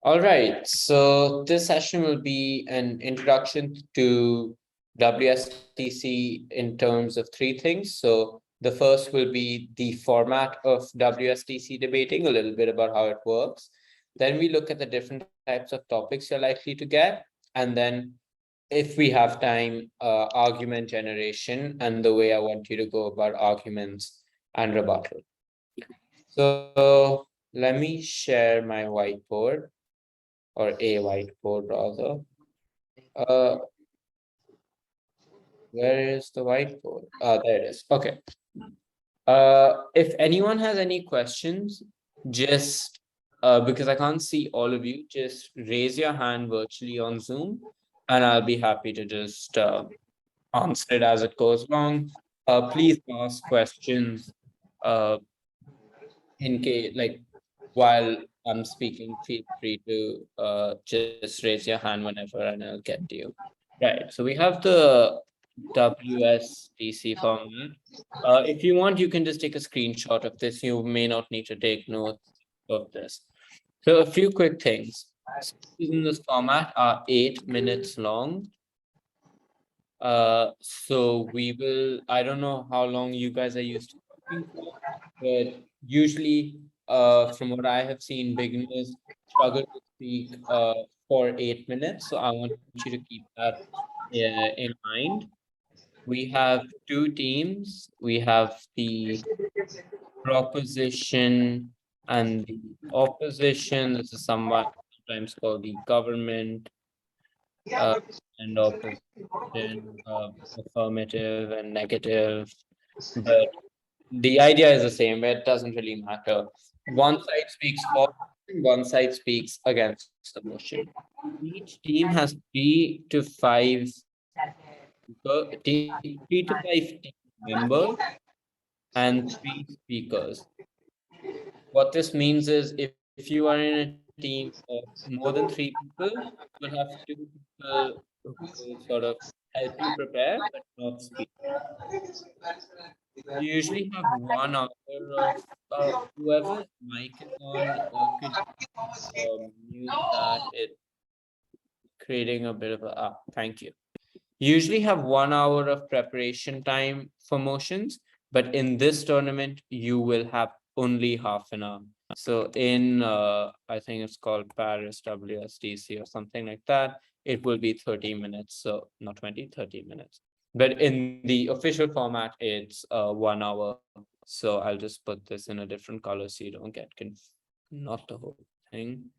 All right, so this session will be an introduction to WSDC in terms of three things. So the first will be the format of WSDC debating, a little bit about how it works. Then we look at the different types of topics you're likely to get. And then if we have time, argument generation and the way I want you to go about arguments and rebuttal. So let me share my whiteboard or a whiteboard rather. Uh, where is the whiteboard? There it is. Okay. If anyone has any questions, just because I can't see all of you, just raise your hand virtually on Zoom, and I'll be happy to just answer it as it goes along. Please ask questions in case, like, while I'm speaking, feel free to just raise your hand whenever and I'll get to you. Right, so we have the WSDC format. If you want, you can just take a screenshot of this. You may not need to take notes of this. So a few quick things. Speeches in this format are 8 minutes long. So we will, I don't know how long you guys are used to talking for, but usually, from what I have seen, beginners struggle to speak for 8 minutes. So I want you to keep that in mind. We have two teams. We have the proposition and the opposition. This is sometimes called the government and opposition, affirmative and negative. But the idea is the same. It doesn't really matter. One side speaks for, one side speaks against the motion. Each team has 3 to 5 team members and 3 speakers. What this means is if you are in a team of more than 3 people, you'll have 2 people who will sort of help you prepare but not speak. You usually have 1 hour of whoever's mic is on, could mute that. It creating a bit of a thank you. You usually have 1 hour of preparation time for motions, but in this tournament, you will have only half an hour. So in I think it's called Paris WSDC or something like that, it will be 30 minutes. So not 20, 30 minutes. But in the official format, it's 1 hour. So I'll just put this in a different color so you don't get confused. Not the whole thing.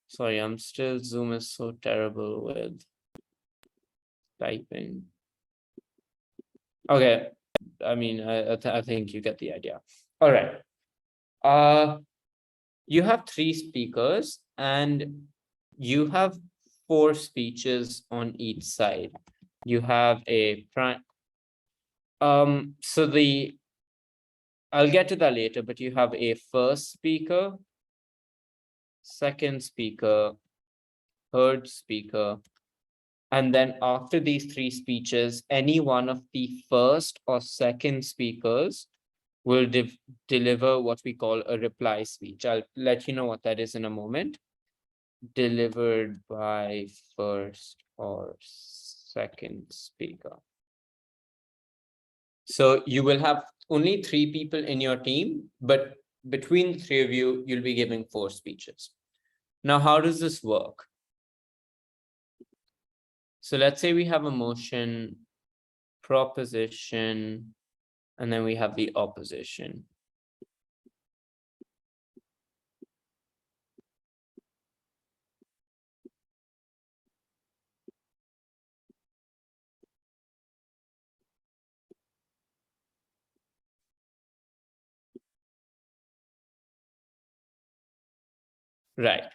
Sorry, I'm still, Zoom is so terrible with typing. Okay, I mean, I think you get the idea. All right. You have 3 speakers and you have 4 speeches on each side. You have a prime. So I'll get to that later, but you have a first speaker, second speaker, third speaker. And then after these 3 speeches, any one of the first or second speakers will deliver what we call a reply speech. I'll let you know what that is in a moment. Delivered by first or second speaker. So you will have only 3 people in your team, but between the 3 of you, you'll be giving 4 speeches. Now, how does this work? So let's say we have a motion, proposition, and then we have the opposition. Right.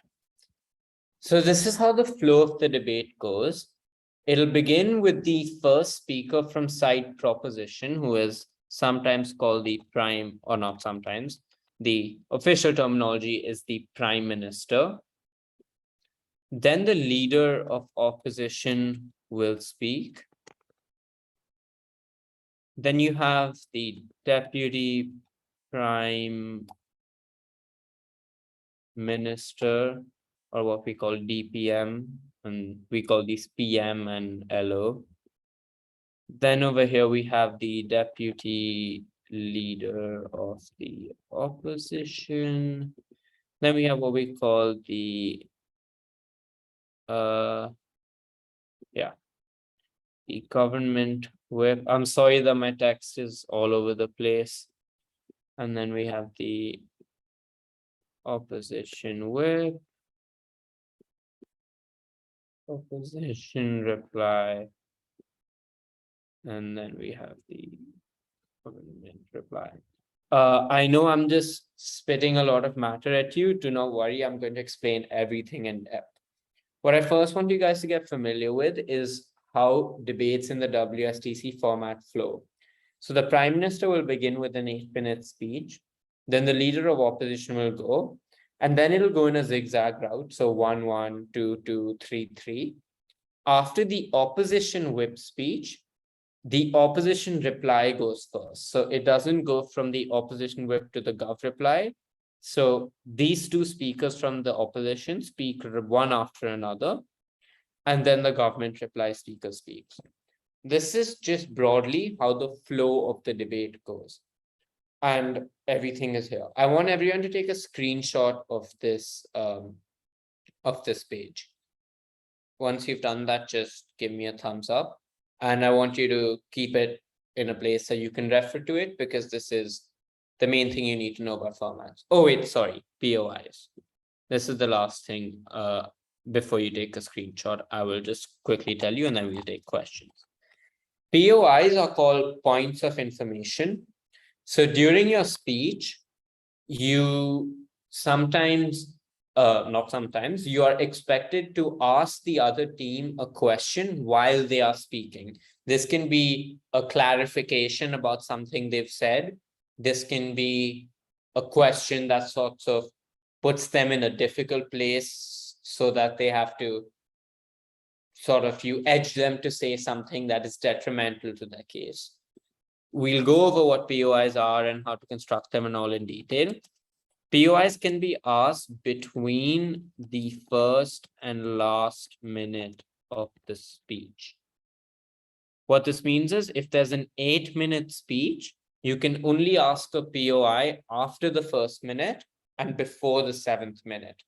So this is how the flow of the debate goes. It'll begin with the first speaker from side proposition, who is sometimes called the prime, or not sometimes. The official terminology is the prime minister. Then the leader of opposition will speak. Then you have the deputy prime minister, or what we call DPM, and we call these PM and LO. Then over here we have the deputy leader of the opposition. Then we have what we call the the government whip. I'm sorry that my text is all over the place. And then we have the opposition whip, opposition reply, and then we have the government reply. I know I'm just spitting a lot of matter at you. Do not worry, I'm going to explain everything in depth. What I first want you guys to get familiar with is how debates in the WSDC format flow. So the Prime Minister will begin with an 8-minute speech, then the Leader of Opposition will go, and then it'll go in a zigzag route. So 1, 1, 2, 2, 3, 3. After the opposition whip speech, the opposition reply goes first. So it doesn't go from the opposition whip to the gov reply. So these two speakers from the opposition speak one after another, and then the government reply speaker speaks. This is just broadly how the flow of the debate goes. And everything is here. I want everyone to take a screenshot of this page. Once you've done that, just give me a thumbs up. And I want you to keep it in a place so you can refer to it, because this is the main thing you need to know about formats. Oh, wait, sorry, POIs. This is the last thing before you take a screenshot. I will just quickly tell you and then we'll take questions. POIs are called points of information. So during your speech, you sometimes, not sometimes, you are expected to ask the other team a question while they are speaking. This can be a clarification about something they've said. This can be a question that sort of puts them in a difficult place so that they have to you edge them to say something that is detrimental to their case. We'll go over what POIs are and how to construct them and all in detail. POIs can be asked between the first and last minute of the speech. What this means is if there's an 8-minute speech, you can only ask a POI after the first minute and before the 7th minute.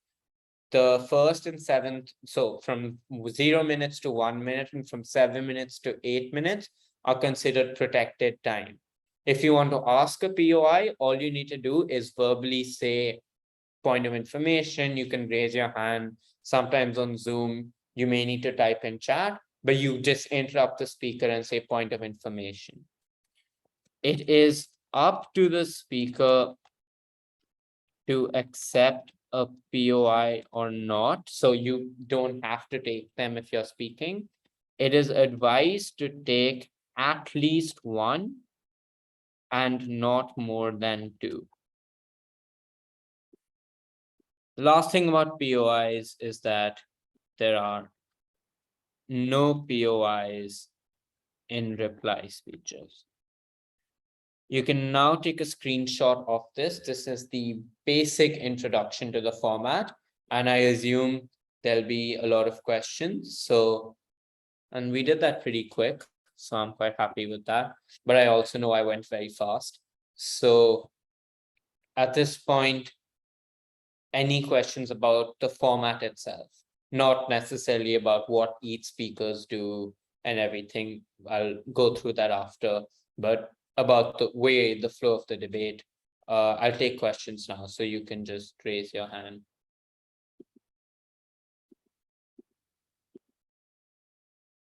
The first and 7th, so from 0 minutes to 1 minute and from 7 minutes to 8 minutes are considered protected time. If you want to ask a POI, all you need to do is verbally say point of information. You can raise your hand. Sometimes on Zoom, you may need to type in chat, but you just interrupt the speaker and say point of information. It is up to the speaker to accept a POI or not. So you don't have to take them if you're speaking. It is advised to take at least one and not more than two. The last thing about POIs is that there are no POIs in reply speeches. You can now take a screenshot of this. This is the basic introduction to the format, and I assume there'll be a lot of questions. So, and we did that pretty quick, so I'm quite happy with that. But I also know I went very fast. So at this point, any questions about the format itself, not necessarily about what each speakers do and everything. I'll go through that after, but about the way, the flow of the debate. I'll take questions now, so you can just raise your hand.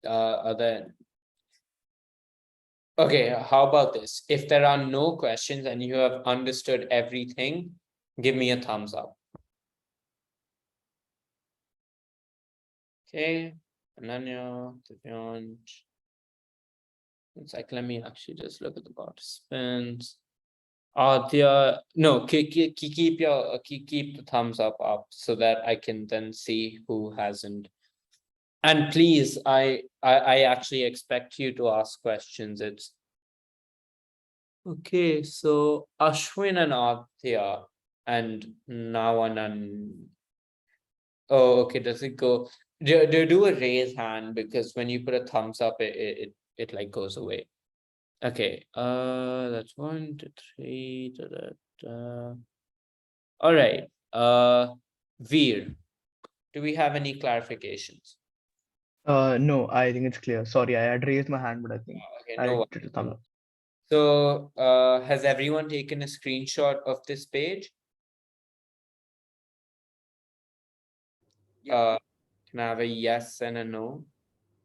Are there? Okay, how about this? If there are no questions and you have understood everything, give me a thumbs up. Okay, Ananya, Divyanj. It's like, let me actually just look at the participants. No, keep the thumbs up so that I can then see who hasn't. And please, I actually expect you to ask questions. It's okay. So Ashwin and Aditya, And now oh, okay, does it go? Do a raise hand, because when you put a thumbs up, it like goes away. Okay, that's 1, 2, 3. All right. Veer, do we have any clarifications? No, I think it's clear. Sorry, I had raised my hand, but I think Okay, I no. did a thumb up. So, has everyone taken a screenshot of this page? Can I have a yes and a no,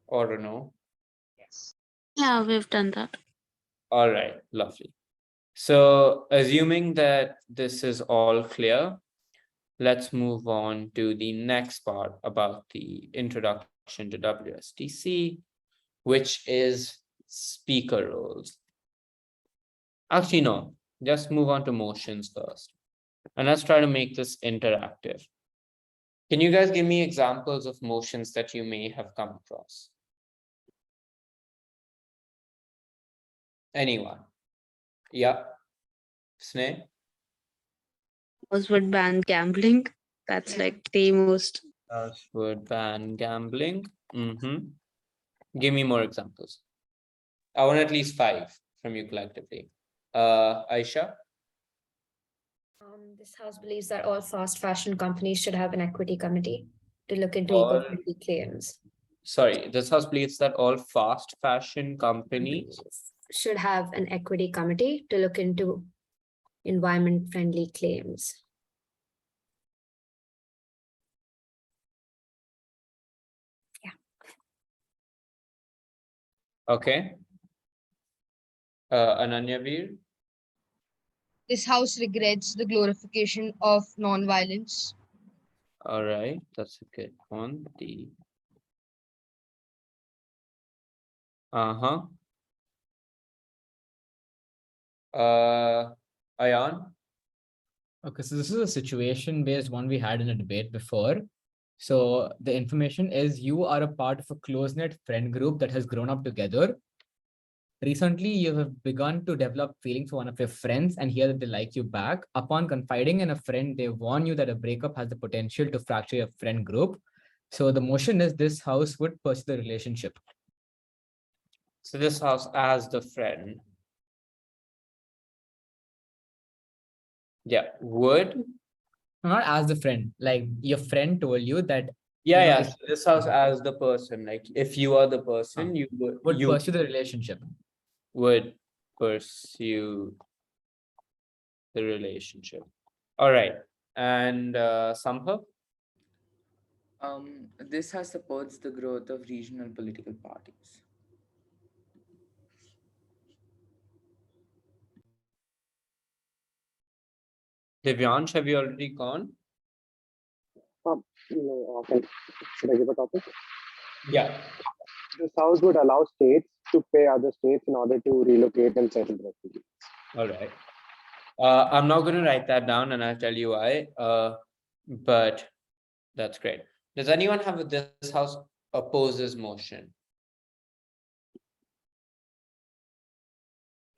or a no? Yeah, we've done that. All right, lovely. So, assuming that this is all clear, let's move on to the next part about the introduction to WSDC, which is speaker roles. Actually, no, just move on to motions first. And let's try to make this interactive. Can you guys give me examples of motions that you may have come across? Anyone? Yeah. Sneh? Would ban gambling. That's like the most. Would ban gambling. Give me more examples. I want at least 5 from you collectively. Aisha? This house believes that all fast fashion companies should have an equity committee to look into All- eco-friendly claims. Sorry, this house believes that all fast fashion companies. Should have an equity committee to look into environment-friendly claims. Okay. Ananya Veer? This house regrets the glorification of non-violence. All right, that's a good one. Uh-huh. Ayan? Okay, so this is a situation-based one we had in a debate before. So the information is you are a part of a close-knit friend group that has grown up together. Recently, you have begun to develop feelings for one of your friends and hear that they like you back. Upon confiding in a friend, they warn you that a breakup has the potential to fracture your friend group. So the motion is this house would pursue the relationship. So this house as the friend. Yeah, would. Not as the friend, like your friend told you that Yeah, you know, yeah. So this house as the person. Like if you are the person, you would you pursue the relationship. would pursue the relationship. All right. And Sambhav? This has supports the growth of regional political parties. Divyansh, have you already gone? Okay. Should I give a topic? Yeah. This house would allow states to pay other states in order to relocate and settle refugees. All right. I'm not going to write that down, and I'll tell you why. But that's great. Does anyone have this house opposes motion?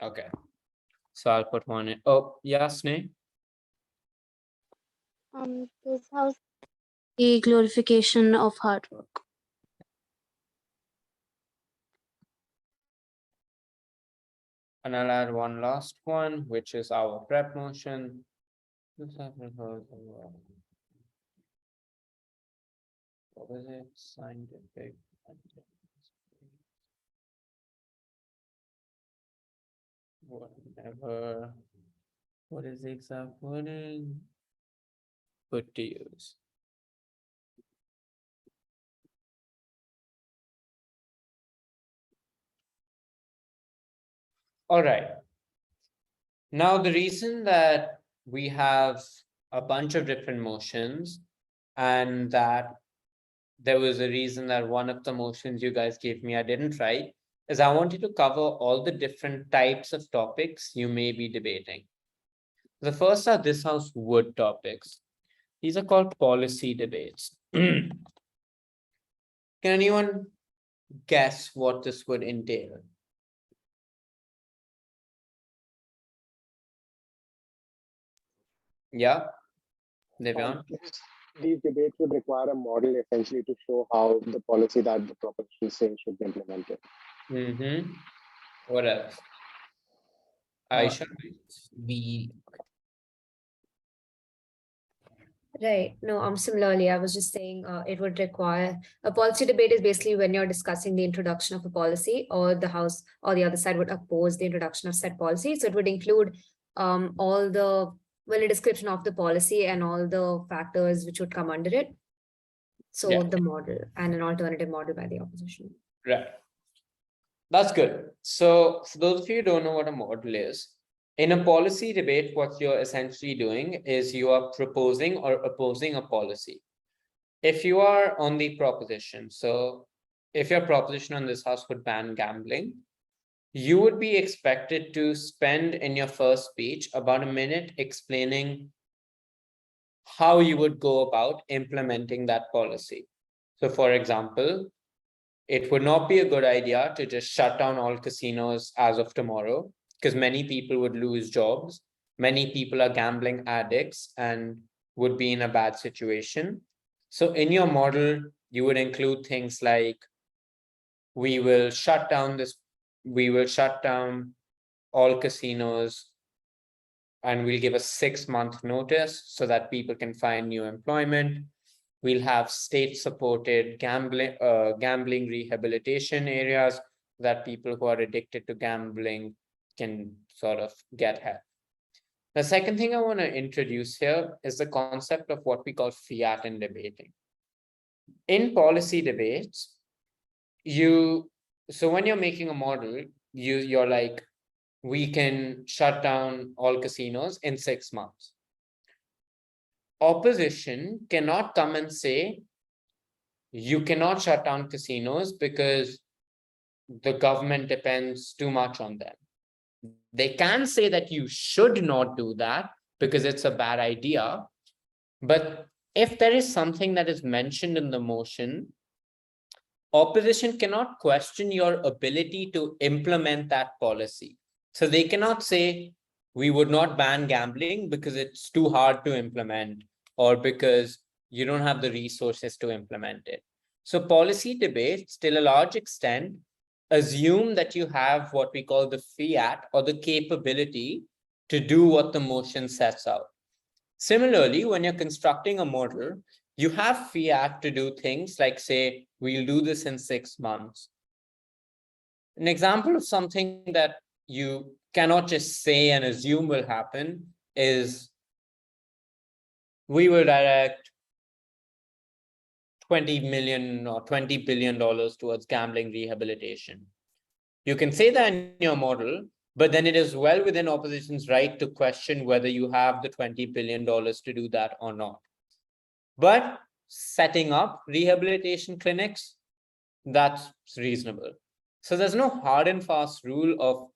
Okay. So I'll put one in. Oh, yeah, Sneh? This house. The glorification of hard work. And I'll add one last one, which is our prep motion. What was it? Scientific. Whatever. What is the exact wording? Put to use. All right. Now, the reason that we have a bunch of different motions, and that there was a reason that one of the motions you guys gave me I didn't write, is I wanted to cover all the different types of topics you may be debating. The first are this house would topics. These are called policy debates. Can anyone guess what this would entail? Yeah, Devyan? These debates would require a model essentially to show how the policy that the proposition says should be implemented. Mm-hmm. What else? Uh, Aisha? we Right. No, similarly, I was just saying it would require a policy debate is basically when you're discussing the introduction of a policy, or the House or the other side would oppose the introduction of said policy. So it would include all the a description of the policy and all the factors which would come under it. So Yeah. the model and an alternative model by the opposition. Right. That's good. So for those of you who don't know what a model is, in a policy debate, what you're essentially doing is you are proposing or opposing a policy. If you are on the proposition, so if your proposition on this house would ban gambling, you would be expected to spend in your first speech about a minute explaining how you would go about implementing that policy. So for example, it would not be a good idea to just shut down all casinos as of tomorrow, because many people would lose jobs. Many people are gambling addicts and would be in a bad situation. So in your model, you would include things like, we will shut down all casinos, and we'll give a 6-month notice so that people can find new employment. We'll have state-supported gambling rehabilitation areas that people who are addicted to gambling can sort of get help. The second thing I want to introduce here is the concept of what we call fiat in debating. In policy debates, so when you're making a model, you're like, we can shut down all casinos in 6 months. Opposition cannot come and say, you cannot shut down casinos because the government depends too much on them. They can say that you should not do that because it's a bad idea. But if there is something that is mentioned in the motion, opposition cannot question your ability to implement that policy. So they cannot say, we would not ban gambling because it's too hard to implement, or because you don't have the resources to implement it. So policy debates, till a large extent, assume that you have what we call the fiat, or the capability to do what the motion sets out. Similarly, when you're constructing a model, you have fiat to do things like say, we'll do this in 6 months. An example of something that you cannot just say and assume will happen is, we will direct 20 million or $20 billion towards gambling rehabilitation. You can say that in your model, but then it is well within opposition's right to question whether you have the $20 billion to do that or not. But setting up rehabilitation clinics, that's reasonable. So there's no hard and fast rule of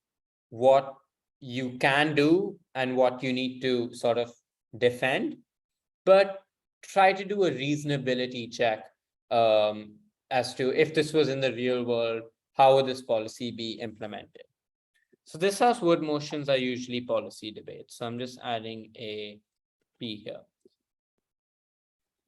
what you can do and what you need to sort of defend, but try to do a reasonability check as to, if this was in the real world, how would this policy be implemented? So this house word motions are usually policy debates. So I'm just adding a P here.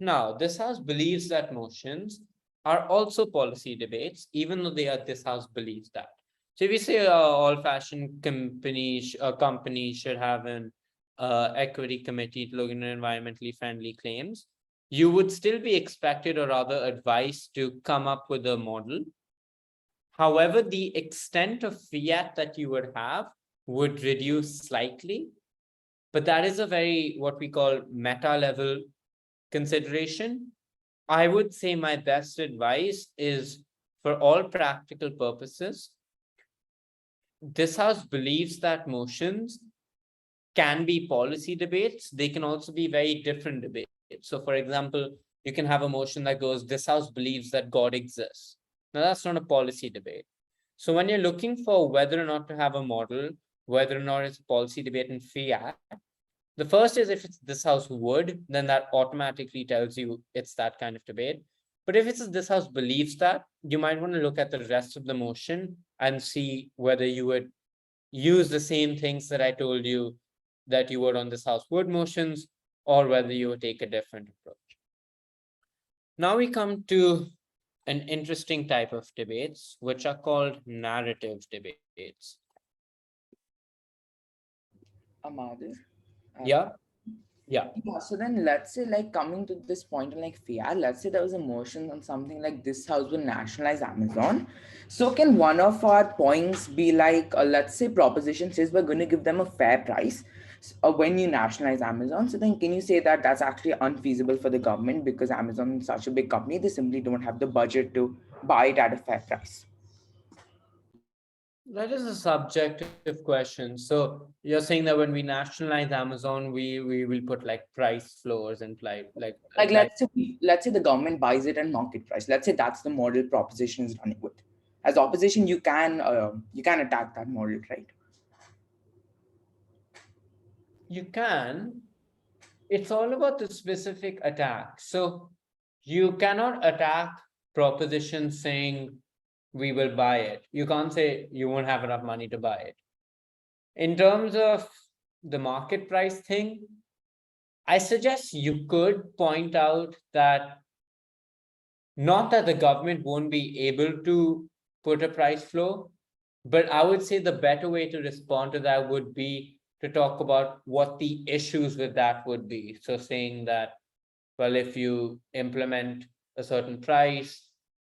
Now, this house believes that motions are also policy debates, even though they are, this house believes that. So if you say all-fashioned company should have an equity committee to look into environmentally friendly claims, you would still be expected, or rather advised, to come up with a model. However, the extent of fiat that you would have would reduce slightly, but that is a very, what we call meta level consideration. I would say my best advice is, for all practical purposes, this house believes that motions can be policy debates. They can also be very different debates. So for example, you can have a motion that goes, this house believes that God exists. Now that's not a policy debate. So when you're looking for whether or not to have a model, whether or not it's a policy debate in fiat, the first is, if it's this house would, then that automatically tells you it's that kind of debate. But if it's this house believes that, you might want to look at the rest of the motion and see whether you would use the same things that I told you that you would on this house would motions, or whether you would take a different approach. Now we come to an interesting type of debates, which are called narrative debates. Amadir. Yeah. Yeah. Yeah, so then let's say, like, coming to this point on like fiat, let's say there was a motion on something like this house will nationalize Amazon. So can one of our points be like, let's say proposition says we're going to give them a fair price when you nationalize Amazon. So then can you say that that's actually unfeasible for the government because Amazon is such a big company, they simply don't have the budget to buy it at a fair price? That is a subjective question. So you're saying that when we nationalize Amazon, we will put like price floors and Like let's say the government buys it at market price. Let's say that's the model proposition is running with. As opposition, you can attack that model, right? you can. It's all about the specific attack. So you cannot attack propositions saying we will buy it. You can't say you won't have enough money to buy it. In terms of the market price thing, I suggest you could point out that not that the government won't be able to put a price floor, but I would say the better way to respond to that would be to talk about what the issues with that would be. So saying that, well, if you implement a certain price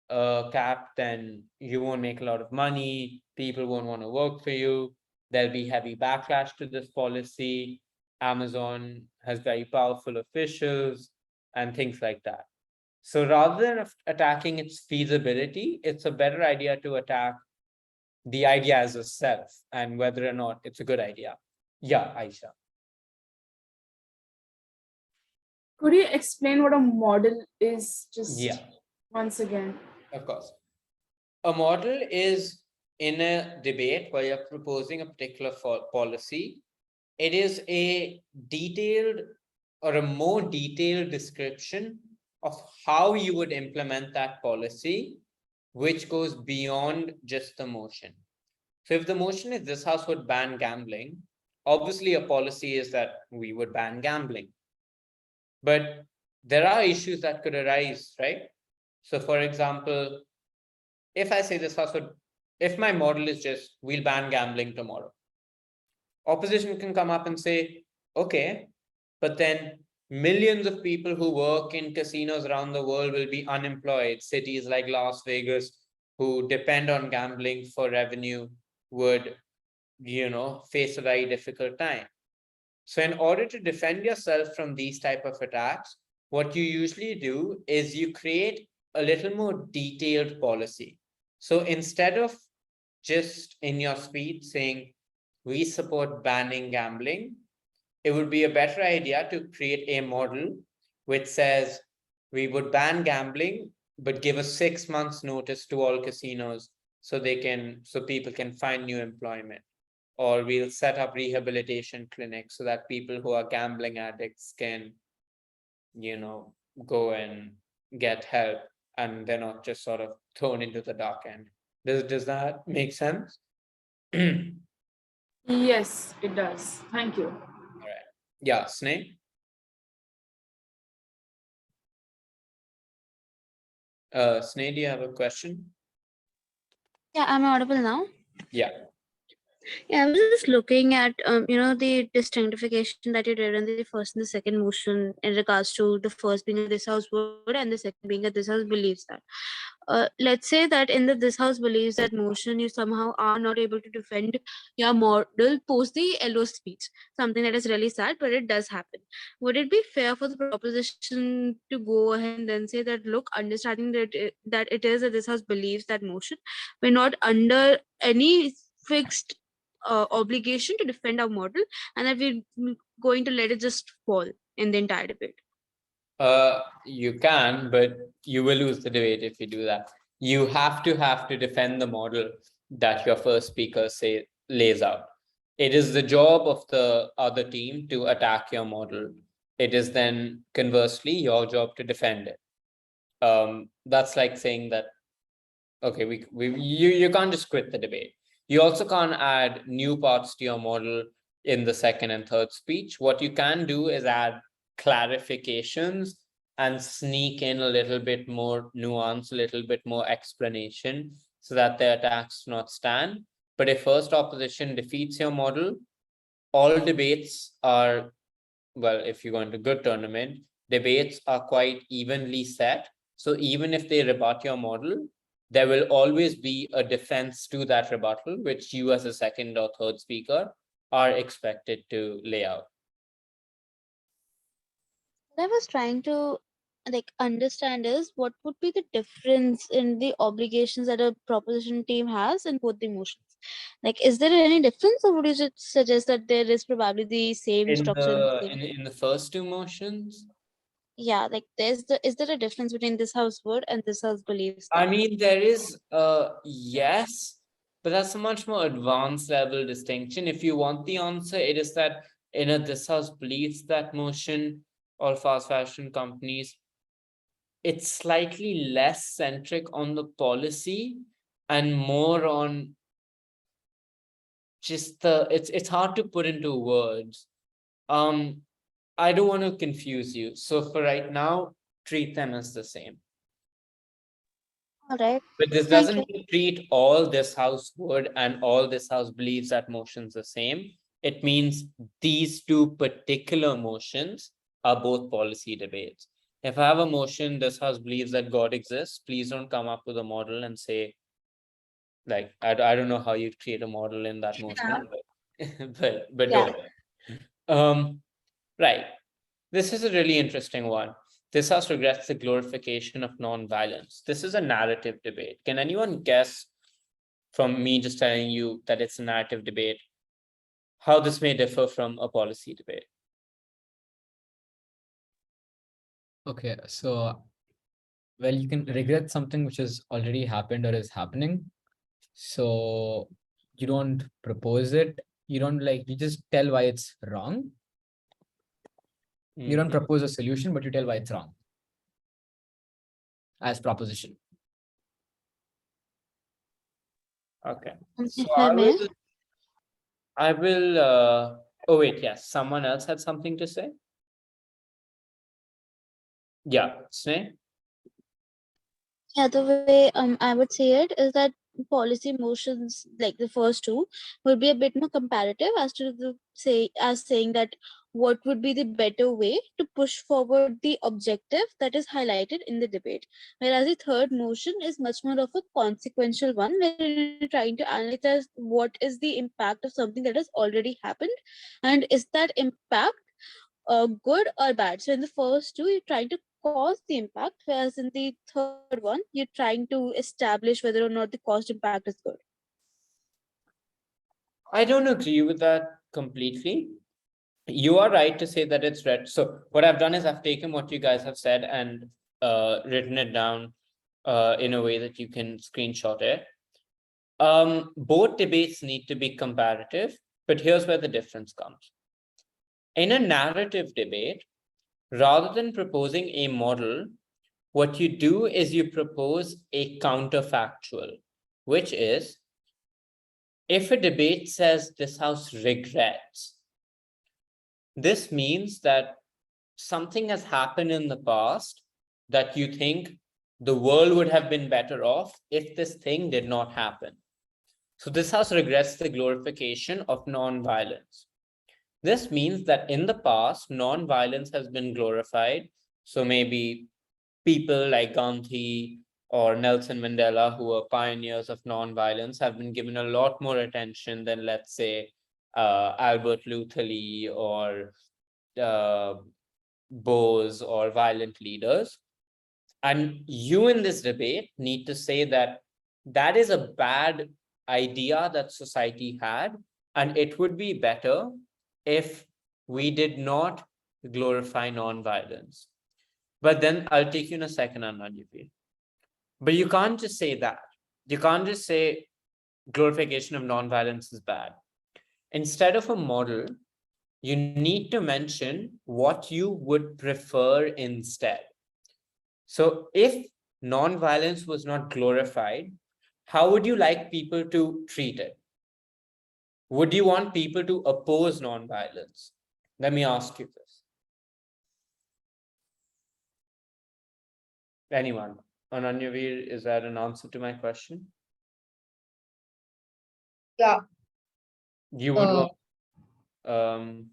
cap, then you won't make a lot of money, people won't want to work for you, there'll be heavy backlash to this policy, Amazon has very powerful officials, and things like that. So rather than attacking its feasibility, it's a better idea to attack the idea as a self and whether or not it's a good idea. Yeah, Aisha. Could you explain what a model is just Yeah, once again? of course. A model is in a debate where you're proposing a particular policy. It is a detailed or a more detailed description of how you would implement that policy, which goes beyond just the motion. So if the motion is this house would ban gambling, obviously a policy is that we would ban gambling. But there are issues that could arise, right? So for example, if I say this house would, if my model is just we'll ban gambling tomorrow, opposition can come up and say, okay, but then millions of people who work in casinos around the world will be unemployed. Cities like Las Vegas, who depend on gambling for revenue, would, face a very difficult time. So in order to defend yourself from these type of attacks, what you usually do is you create a little more detailed policy. So instead of just in your speech saying, we support banning gambling, it would be a better idea to create a model which says we would ban gambling, but give a 6 months notice to all casinos so people can find new employment. Or we'll set up rehabilitation clinics so that people who are gambling addicts can, go and get help and they're not just sort of thrown into the dark end. Does that make sense? Yes, it does. Thank you. All right. Yeah, Sneh? Sneh, do you have a question? Yeah, I'm audible now. Yeah. Yeah, I was just looking at the distinctification that you did in the first and the second motion in regards to the first being a this house would and the second being a this house believes that. Let's say that in the this house believes that motion, you somehow are not able to defend your model post the LO speech. Something that is really sad, but it does happen. Would it be fair for the proposition to go ahead and then say that, look, understanding that it is that this house believes that motion, we're not under any fixed obligation to defend our model, and that we're going to let it just fall in the entire debate? You can, but you will lose the debate if you do that. You have to defend the model that your first speaker lays out. It is the job of the other team to attack your model. It is then conversely your job to defend it. That's like saying that, okay, you can't just quit the debate. You also can't add new parts to your model in the second and third speech. What you can do is add clarifications and sneak in a little bit more nuance, a little bit more explanation, so that the attacks do not stand. But if first opposition defeats your model, all debates are, well, if you're going to good tournament, debates are quite evenly set. So even if they rebut your model, there will always be a defense to that rebuttal, which you as a second or third speaker are expected to lay out. What I was trying to understand is what would be the difference in the obligations that a proposition team has in both the motions. Is there any difference, or would you just suggest that there is probably the same structure in the same? In the first two motions, Yeah, is there a difference between this house would and this house believes I that? mean, there is yes, but that's a much more advanced level distinction. If you want the answer, it is that in a this house believes that motion, all fast fashion companies, it's slightly less centric on the policy and more on just it's hard to put into words. I don't want to confuse you. So for right now, treat them as the same. All right. But this Thank doesn't you. mean treat all this house would and all this house believes that motions the same. It means these two particular motions are both policy debates. If I have a motion, this house believes that God exists, please don't come up with a model and say, I don't know how you create a model in that motion, but Yeah. don't. Right. This is a really interesting one. This house regrets the glorification of non-violence. This is a narrative debate. Can anyone guess from me just telling you that it's a narrative debate, how this may differ from a policy debate? Okay, so, well, you can regret something which has already happened or is happening. So you don't propose it. You don't you just tell why it's wrong. You don't propose a solution, but you tell why it's wrong as proposition. Okay. If So I may. I will, oh wait, yes, someone else had something to say? Yeah, Sneh? Yeah, the way I would say it is that policy motions like the first two would be a bit more comparative as to saying that what would be the better way to push forward the objective that is highlighted in the debate. Whereas the third motion is much more of a consequential one, where you're trying to analyze what is the impact of something that has already happened, and is that impact good or bad. So in the first two, you're trying to cause the impact, whereas in the third one, you're trying to establish whether or not the caused impact is good. I don't agree with that completely. You are right to say that it's red. So what I've done is I've taken what you guys have said and written it down in a way that you can screenshot it. Both debates need to be comparative, but here's where the difference comes. In a narrative debate, rather than proposing a model, what you do is you propose a counterfactual, which is, if a debate says this house regrets, this means that something has happened in the past that you think the world would have been better off if this thing did not happen. So this house regrets the glorification of non-violence. This means that in the past, non-violence has been glorified. So maybe people like Gandhi or Nelson Mandela, who are pioneers of non-violence, have been given a lot more attention than, let's say, Albert Lutherly or Bose or violent leaders. And you in this debate need to say that that is a bad idea that society had, and it would be better if we did not glorify non-violence. But then I'll take you in a second, Ananyapi. But you can't just say that. You can't just say glorification of non-violence is bad. Instead of a model, you need to mention what you would prefer instead. So if non-violence was not glorified, how would you like people to treat it? Would you want people to oppose non-violence? Let me ask you this. Anyone? Ananyavir, is that an answer to my question? Yeah. You would Uh, want,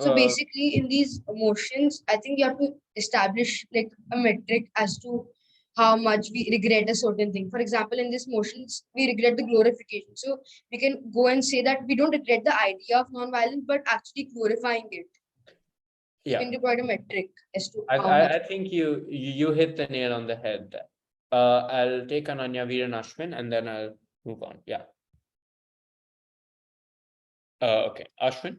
So uh, basically, in these emotions, I think you have to establish like a metric as to how much we regret a certain thing. For example, in these motions, we regret the glorification. So we can go and say that we don't regret the idea of non-violence, but actually glorifying it. You yeah, can provide a metric as to I, how much. I, I think you hit the nail on the head there. I'll take Ananyavir and Ashwin and then I'll move on. Yeah. Okay, Ashwin?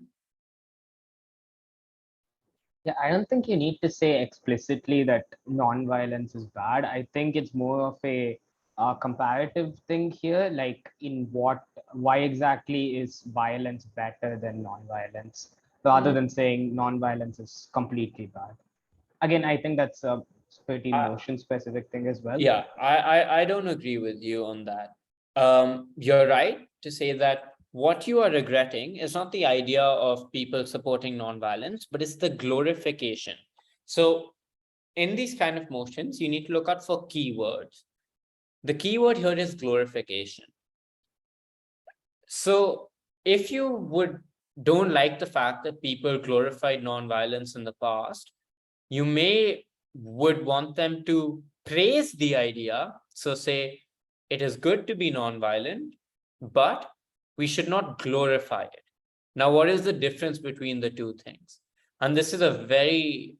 Yeah, I don't think you need to say explicitly that non-violence is bad. I think it's more of a comparative thing here, like why exactly is violence better than non-violence, rather than saying non-violence is completely bad. Again, I think that's a pretty motion specific thing as well. Yeah, I don't agree with you on that. You're right to say that what you are regretting is not the idea of people supporting nonviolence, but it's the glorification. So in these kind of motions, you need to look out for keywords. The keyword here is glorification. So if you don't like the fact that people glorified nonviolence in the past, you would want them to praise the idea. So say it is good to be nonviolent, but we should not glorify it. Now, what is the difference between the two things? And this is a very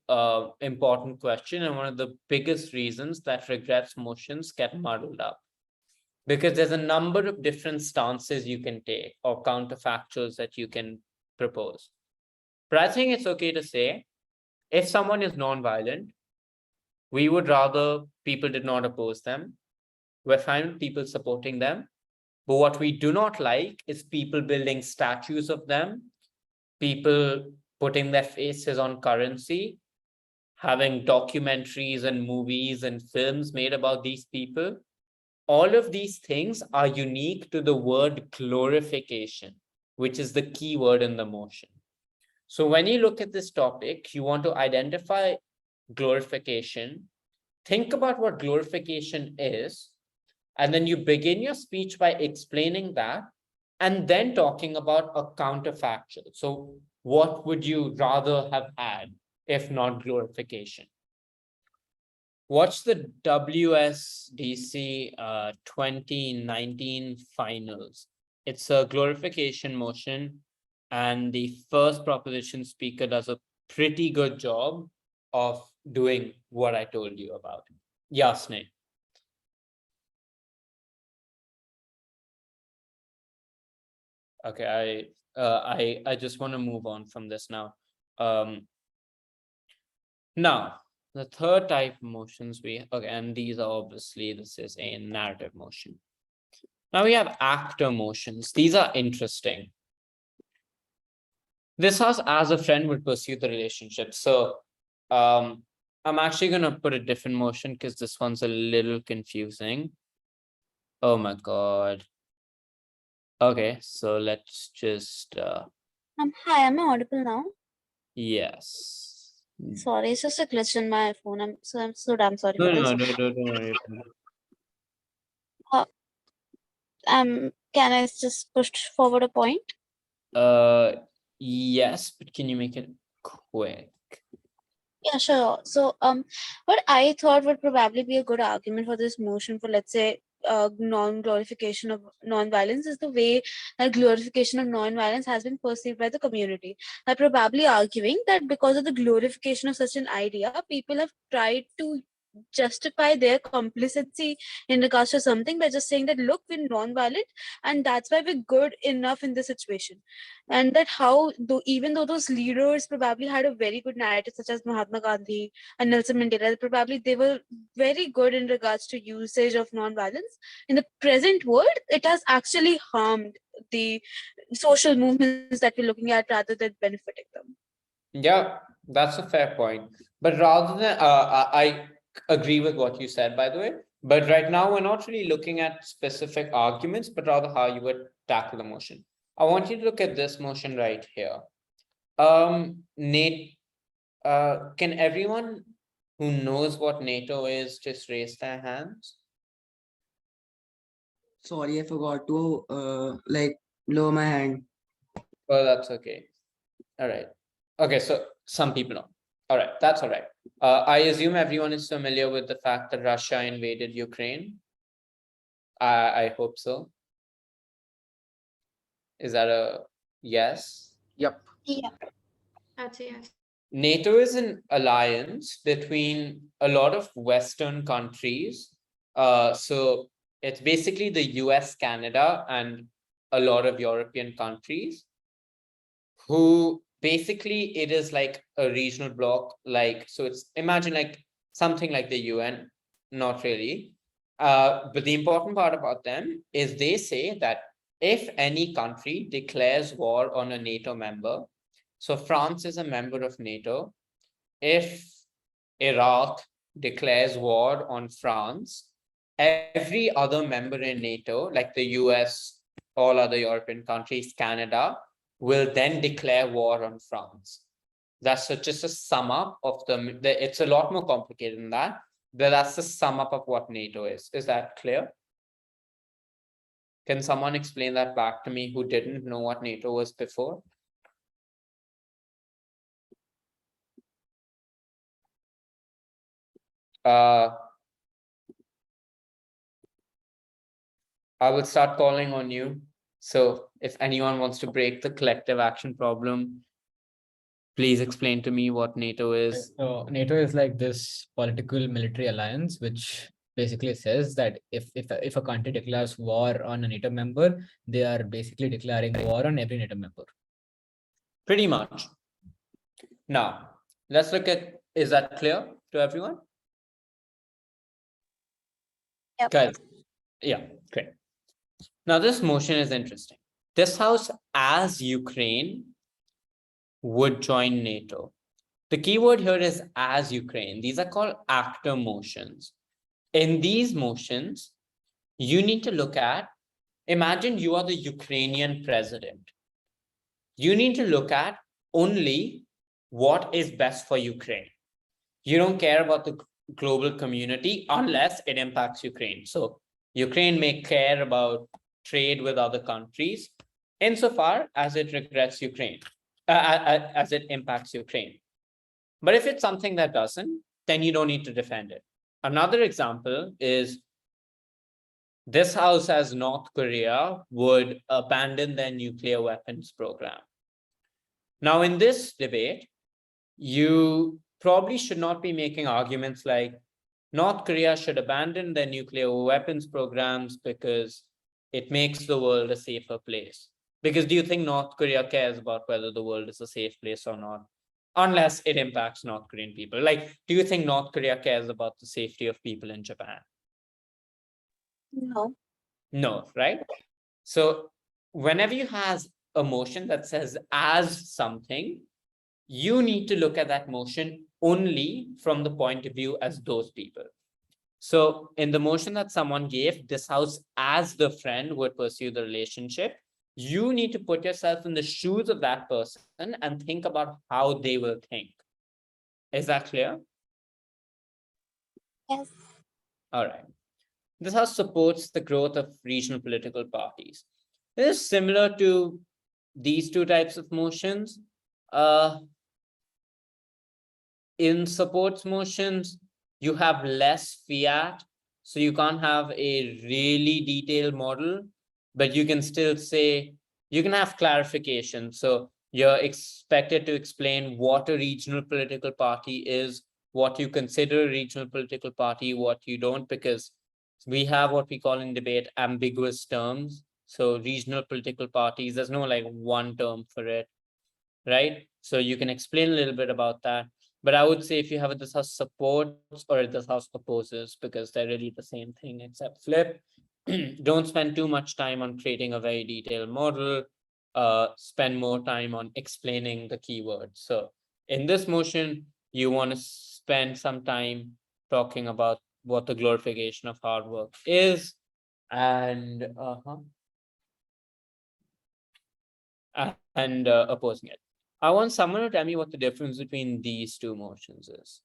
important question, and one of the biggest reasons that regrets motions get muddled up. Because there's a number of different stances you can take or counterfactuals that you can propose. But I think it's okay to say, if someone is nonviolent, we would rather people did not oppose them. We're fine with people supporting them. But what we do not like is people building statues of them, people putting their faces on currency, having documentaries and movies and films made about these people. All of these things are unique to the word glorification, which is the key word in the motion. So when you look at this topic, you want to identify glorification, think about what glorification is, and then you begin your speech by explaining that, and then talking about a counterfactual. So what would you rather have had if not glorification? Watch the WSDC 2019 finals. It's a glorification motion, and the first proposition speaker does a pretty good job of doing what I told you about. Yasne. Okay, I just want to move on from this now. Now, the third type of motions and these are obviously, this is a narrative motion. Now we have actor motions. These are interesting. This has as a friend would pursue the relationship. So I'm actually going to put a different motion because this one's a little confusing. Oh my God. Okay, so let's just Hi, am I audible now? yes. Sorry, it's just a glitch in my phone. I'm so damn sorry for this. Can I just push forward a point? Yes, but can you make it quick? Yeah, sure. So, what I thought would probably be a good argument for this motion for, let's say, non-glorification of non-violence is the way that glorification of non-violence has been perceived by the community. They're probably arguing that because of the glorification of such an idea, people have tried to justify their complicity in regards to something by just saying that, look, we're non-violent and that's why we're good enough in this situation. And that even though those leaders probably had a very good narrative, such as Mahatma Gandhi and Nelson Mandela, probably they were very good in regards to usage of non-violence. In the present world, it has actually harmed the social movements that we're looking at rather than benefiting them. Yeah, that's a fair point. But rather than, I agree with what you said, by the way. But right now, we're not really looking at specific arguments, but rather how you would tackle the motion. I want you to look at this motion right here. Nate, can everyone who knows what NATO is, just raise their hands. Sorry, I forgot to lower my hand. Oh, that's okay. All right. Okay, so some people know. All right, that's all right. I assume everyone is familiar with the fact that Russia invaded Ukraine. I hope so. Is that a yes? Yep. Yeah. That's a yes. NATO is an alliance between a lot of Western countries. So it's basically the US, Canada, and a lot of European countries who basically it is like a regional bloc, like, so it's imagine like something like the UN, not really. But the important part about them is they say that if any country declares war on a NATO member, so France is a member of NATO, if Iraq declares war on France, every other member in NATO, like the US, all other European countries, Canada, will then declare war on France. That's just a sum up of it's a lot more complicated than that, but that's the sum up of what NATO is. Is that clear? Can someone explain that back to me who didn't know what NATO was before? I will start calling on you. So if anyone wants to break the collective action problem, please explain to me what NATO is. So NATO is like this political military alliance, which basically says that if a country declares war on a NATO member, they are basically declaring war on every NATO member. Pretty much. Now, let's look at, is that clear to everyone? Yep. Good. Yeah, great. Now, this motion is interesting. This house, as Ukraine, would join NATO. The keyword here is as Ukraine. These are called actor motions. In these motions, you need to look at, imagine you are the Ukrainian president. You need to look at only what is best for Ukraine. You don't care about the global community unless it impacts Ukraine. So Ukraine may care about trade with other countries insofar as it regrets Ukraine, as it impacts Ukraine. But if it's something that doesn't, then you don't need to defend it. Another example is this house, as North Korea, would abandon their nuclear weapons program. Now, in this debate, you probably should not be making arguments like North Korea should abandon their nuclear weapons programs because it makes the world a safer place. Because do you think North Korea cares about whether the world is a safe place or not? Unless it impacts North Korean people. Like, do you think North Korea cares about the safety of people in Japan? No. No, right? So whenever you have a motion that says as something, you need to look at that motion only from the point of view as those people. So in the motion that someone gave, this house as the friend would pursue the relationship, you need to put yourself in the shoes of that person and think about how they will think. Is that clear? Yes. All right. This house supports the growth of regional political parties. This is similar to these two types of motions. In supports motions, you have less fiat, so you can't have a really detailed model, but you can still say, you can have clarification. So you're expected to explain what a regional political party is, what you consider a regional political party, what you don't, because we have what we call in debate ambiguous terms. So regional political parties, there's no like one term for it, right? So you can explain a little bit about that. But I would say if you have this house supports or this house opposes, because they're really the same thing except flip, don't spend too much time on creating a very detailed model. Spend more time on explaining the keywords. So in this motion, you want to spend some time talking about what the glorification of hard work is, and opposing it. I want someone to tell me what the difference between these two motions is.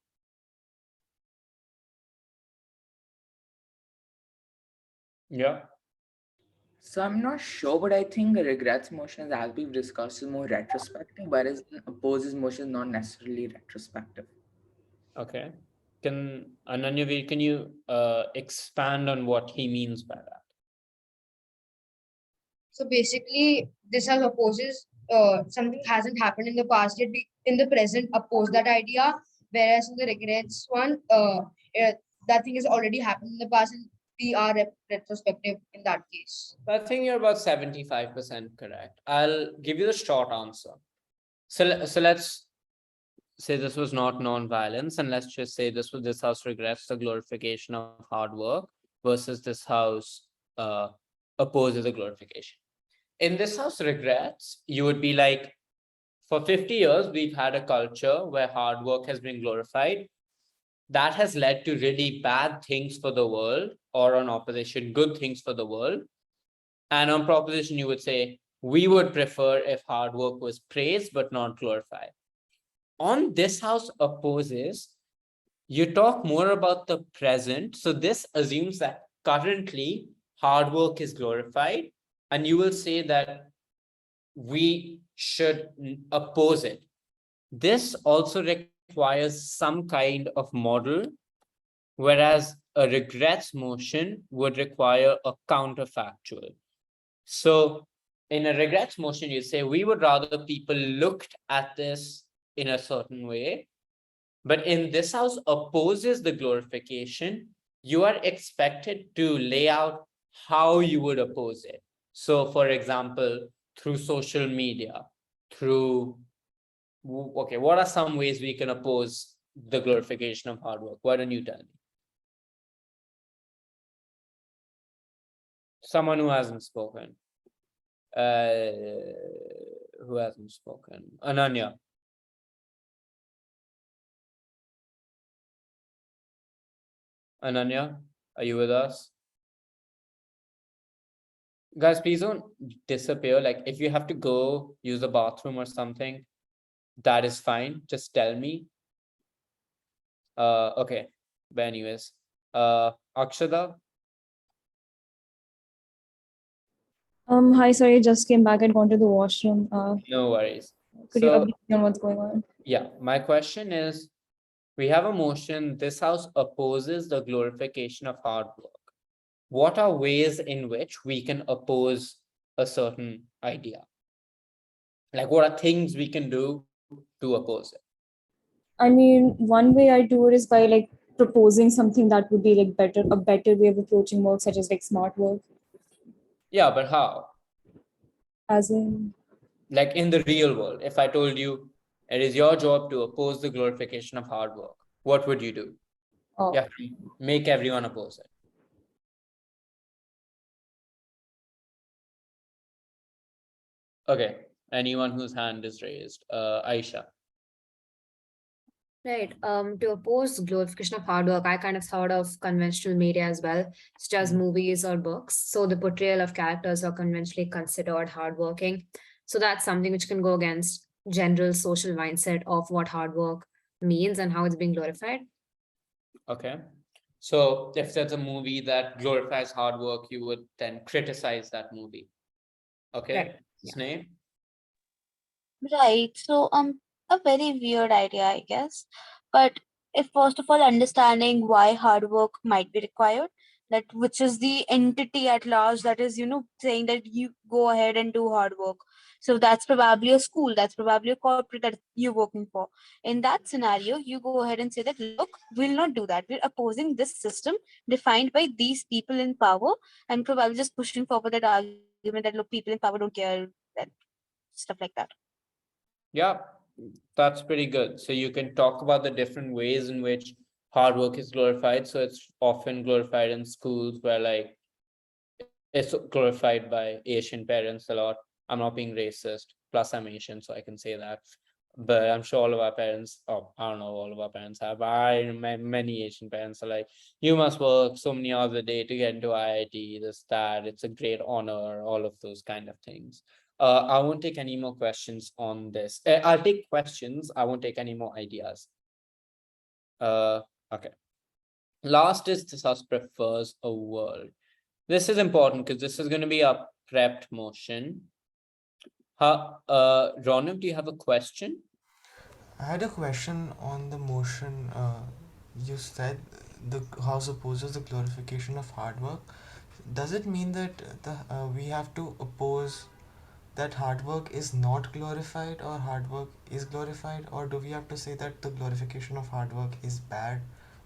Yeah. So I'm not sure, but I think regrets motion, as we've discussed, is more retrospective, whereas opposes motion is not necessarily retrospective. Okay. Can Ananya, can you expand on what he means by that? So basically, this has opposes something hasn't happened in the past yet. We in the present oppose that idea, whereas in the regrets one, that thing has already happened in the past, and we are retrospective in that case. I think you're about 75% correct. I'll give you the short answer. So let's say this was not non-violence, and let's just say this house regrets the glorification of hard work versus this house opposes the glorification. In this house regrets, you would be like, for 50 years, we've had a culture where hard work has been glorified. That has led to really bad things for the world, or on opposition, good things for the world. And on proposition, you would say, we would prefer if hard work was praised but not glorified. On this house opposes, you talk more about the present. So this assumes that currently hard work is glorified, and you will say that we should oppose it. This also requires some kind of model, whereas a regrets motion would require a counterfactual. So in a regrets motion, you say, we would rather people looked at this in a certain way. But in this house opposes the glorification, you are expected to lay out how you would oppose it. So for example, through social media, through, okay, what are some ways we can oppose the glorification of hard work? Why don't you tell me? Someone who hasn't spoken. Who hasn't spoken? Ananya. Ananya, are you with us? Guys, please don't disappear. Like, if you have to go use the bathroom or something, that is fine. Just tell me. Okay. But anyways, Akshada. Hi, sorry, I just came back and gone to the washroom. No worries. Could you So, update me on what's going on? yeah, my question is, we have a motion, this house opposes the glorification of hard work. What are ways in which we can oppose a certain idea? Like, what are things we can do to oppose it? I mean, one way I do it is by like proposing something that would be like a better way of approaching work, such as like smart work. Yeah, but how? As in, Like in the real world, if I told you it is your job to oppose the glorification of hard work, what would you do? oh, You have to make everyone oppose it. Okay, anyone whose hand is raised, Aisha. Right. To oppose glorification of hard work, I kind of thought of conventional media as well, such as movies or books. So the portrayal of characters are conventionally considered hardworking. So that's something which can go against general social mindset of what hard work means and how it's being glorified. Okay. So if there's a movie that glorifies hard work, you would then criticize that movie. Okay. Right. Yeah. Sneh? Right. So, a very weird idea, I guess. But if first of all understanding why hard work might be required, that which is the entity at large that is, saying that you go ahead and do hard work. So that's probably a school, that's probably a corporate that you're working for. In that scenario, you go ahead and say that, look, we'll not do that. We're opposing this system defined by these people in power, and probably just pushing forward that argument that, look, people in power don't care, and stuff like that. Yeah, that's pretty good. So you can talk about the different ways in which hard work is glorified. So it's often glorified in schools where like it's glorified by Asian parents a lot. I'm not being racist. Plus, I'm Asian, so I can say that. But I'm sure all of our parents, oh, I don't know, all of our parents have. Many Asian parents are like, you must work so many hours a day to get into IIT, this, that. It's a great honor, all of those kind of things. I won't take any more questions on this. I'll take questions. I won't take any more ideas. Okay. Last is this house prefers a world. This is important because this is going to be a prepped motion. Ronak, do you have a question? I had a question on the motion. You said the House opposes the glorification of hard work. Does it mean that we have to oppose that hard work is not glorified or hard work is glorified, or do we have to say that the glorification of hard work is bad?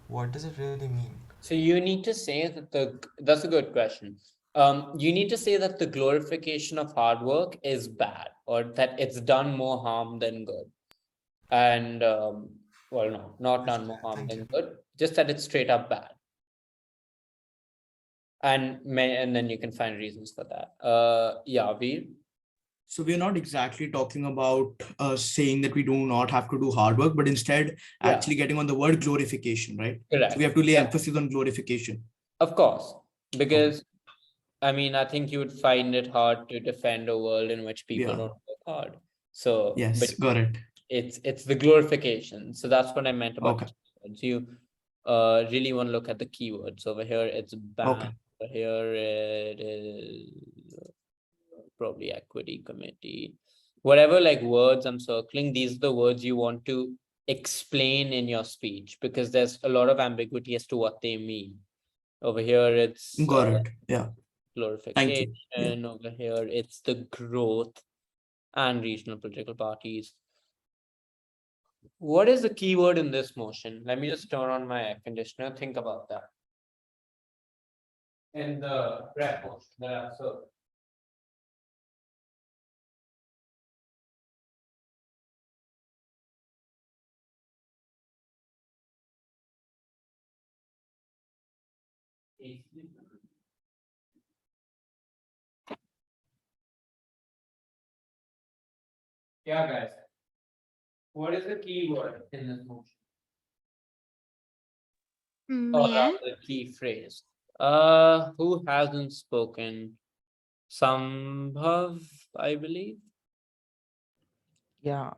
What does it really mean? So you need to say that that's a good question. You need to say that the glorification of hard work is bad, or that it's done more harm than good. And well, no, not done more harm than good, just that it's straight up bad. And then you can find reasons for that. Yeah, Veer. So we're not exactly talking about saying that we do not have to do hard work, but instead actually getting on the word glorification, right? Correct. So we have to lay emphasis on glorification. Of course, because I mean, I think you would find it hard to defend a world in which people don't work hard. So, Yes, but got it. it's the glorification. So that's what I meant about Okay. keywords. You really want to look at the keywords. Over here, it's ban. Okay. Over here, it is probably equity committee. Whatever like words I'm circling, these are the words you want to explain in your speech because there's a lot of ambiguity as to what they mean. Over here, it's Got it. Yeah. glorification. Yeah. Over here, it's the growth and regional political parties. What is the keyword in this motion? Let me just turn on my air conditioner. Think about that. In the prep motion, so yeah, guys. What is the keyword in this motion? Yeah. The key phrase. Who hasn't spoken? Sambhav, I believe. Yeah.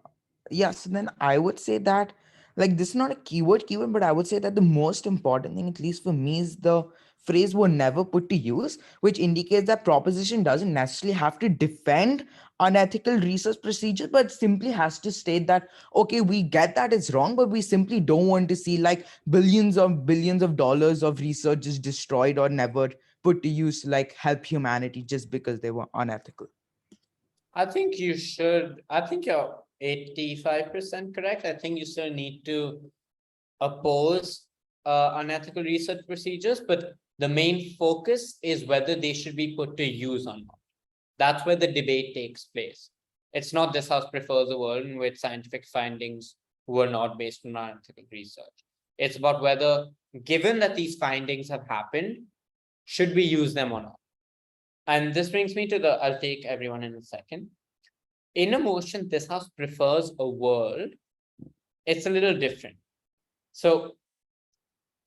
So then I would say that like this is not a keyword, but I would say that the most important thing, at least for me, is the phrase were never put to use, which indicates that proposition doesn't necessarily have to defend unethical research procedures, but simply has to state that, okay, we get that it's wrong, but we simply don't want to see like billions of dollars of research just destroyed or never put to use to like help humanity just because they were unethical. I think you should. I think you're 85% correct. I think you still need to oppose unethical research procedures, but the main focus is whether they should be put to use or not. That's where the debate takes place. It's not this house prefers a world in which scientific findings were not based on unethical research. It's about whether, given that these findings have happened, should we use them or not? And this brings me to I'll take everyone in a second. In a motion, this house prefers a world. It's a little different. So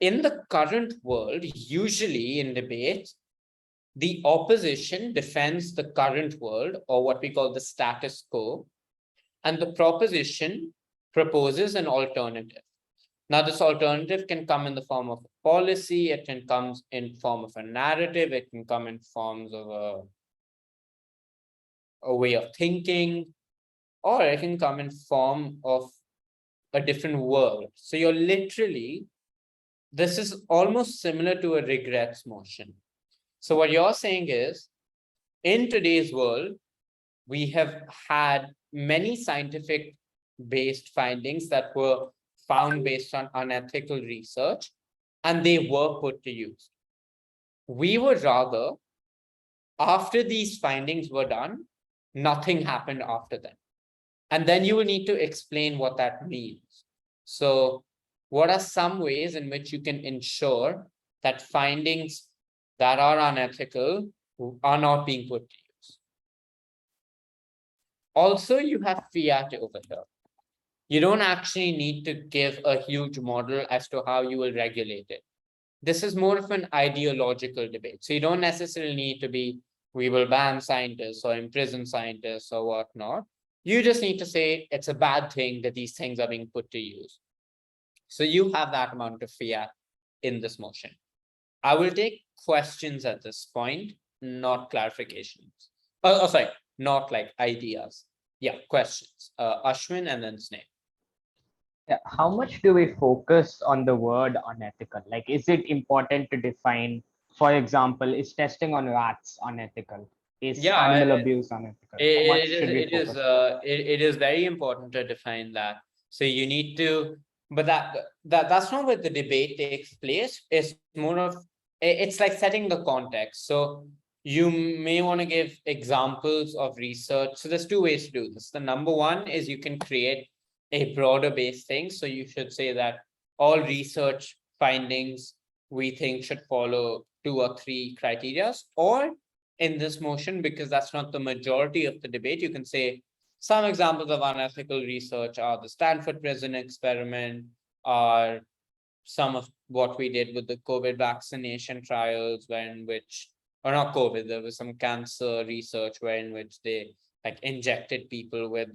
in the current world, usually in debate, the opposition defends the current world, or what we call the status quo, and the proposition proposes an alternative. Now, this alternative can come in the form of a policy, it can come in form of a narrative, it can come in forms of a way of thinking, or it can come in form of a different world. So you're literally, this is almost similar to a regrets motion. So what you're saying is, in today's world, we have had many scientific based findings that were found based on unethical research, and they were put to use. We would rather, after these findings were done, nothing happened after them. And then you will need to explain what that means. So what are some ways in which you can ensure that findings that are unethical are not being put to use? Also, you have fiat over here. You don't actually need to give a huge model as to how you will regulate it. This is more of an ideological debate. So you don't necessarily need to be, we will ban scientists or imprison scientists or whatnot. You just need to say it's a bad thing that these things are being put to use. So you have that amount of fiat in this motion. I will take questions at this point, not clarifications. Oh, sorry, not like ideas. Yeah, questions. Ashwin and then Sneh. Yeah, how much do we focus on the word unethical? Like, is it important to define, for example, is testing on rats unethical? Is Yeah, animal abuse unethical? How much should we focus on? it is very important to define that. So you need to, but that's not where the debate takes place. It's more of it's like setting the context. So you may want to give examples of research. So there's two ways to do this. The number one is you can create a broader base thing. So you should say that all research findings we think should follow 2 or 3 criteria, or in this motion, because that's not the majority of the debate, you can say some examples of unethical research are the Stanford prison experiment, are some of what we did with the COVID vaccination trials, when which, or not COVID, there was some cancer research wherein which they like injected people with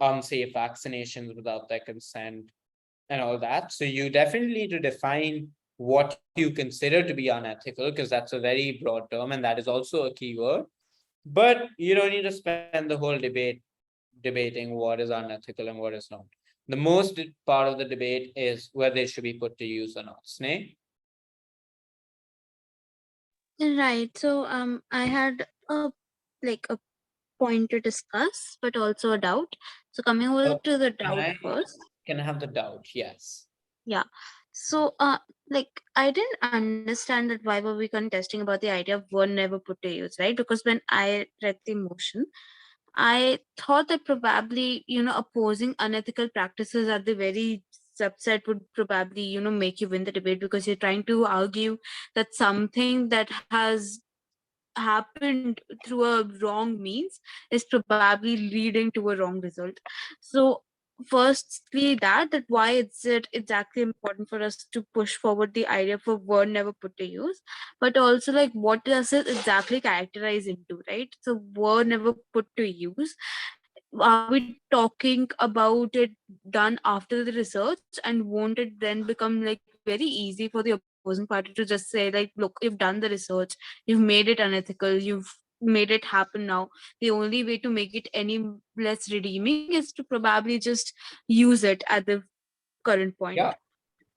unsafe vaccinations without their consent and all that. So you definitely need to define what you consider to be unethical, because that's a very broad term and that is also a keyword. But you don't need to spend the whole debate debating what is unethical and what is not. The most part of the debate is whether it should be put to use or not. Sneh? Right. So I had a point to discuss, but also a doubt. So coming over So to the can doubt I first. can I have the doubt? Yes. Yeah. So I didn't understand that why were we contesting about the idea of were never put to use, right? Because when I read the motion, I thought that probably, opposing unethical practices at the very subset would probably, make you win the debate, because you're trying to argue that something that has happened through a wrong means is probably leading to a wrong result. So firstly that why is it exactly important for us to push forward the idea for word never put to use, but also like what does it exactly characterize into, right? So word never put to use, are we talking about it done after the research, and won't it then become like very easy for the opposing party to just say like, look, you've done the research, you've made it unethical, you've made it happen now, the only way to make it any less redeeming is to probably just use it at the current point. Yeah,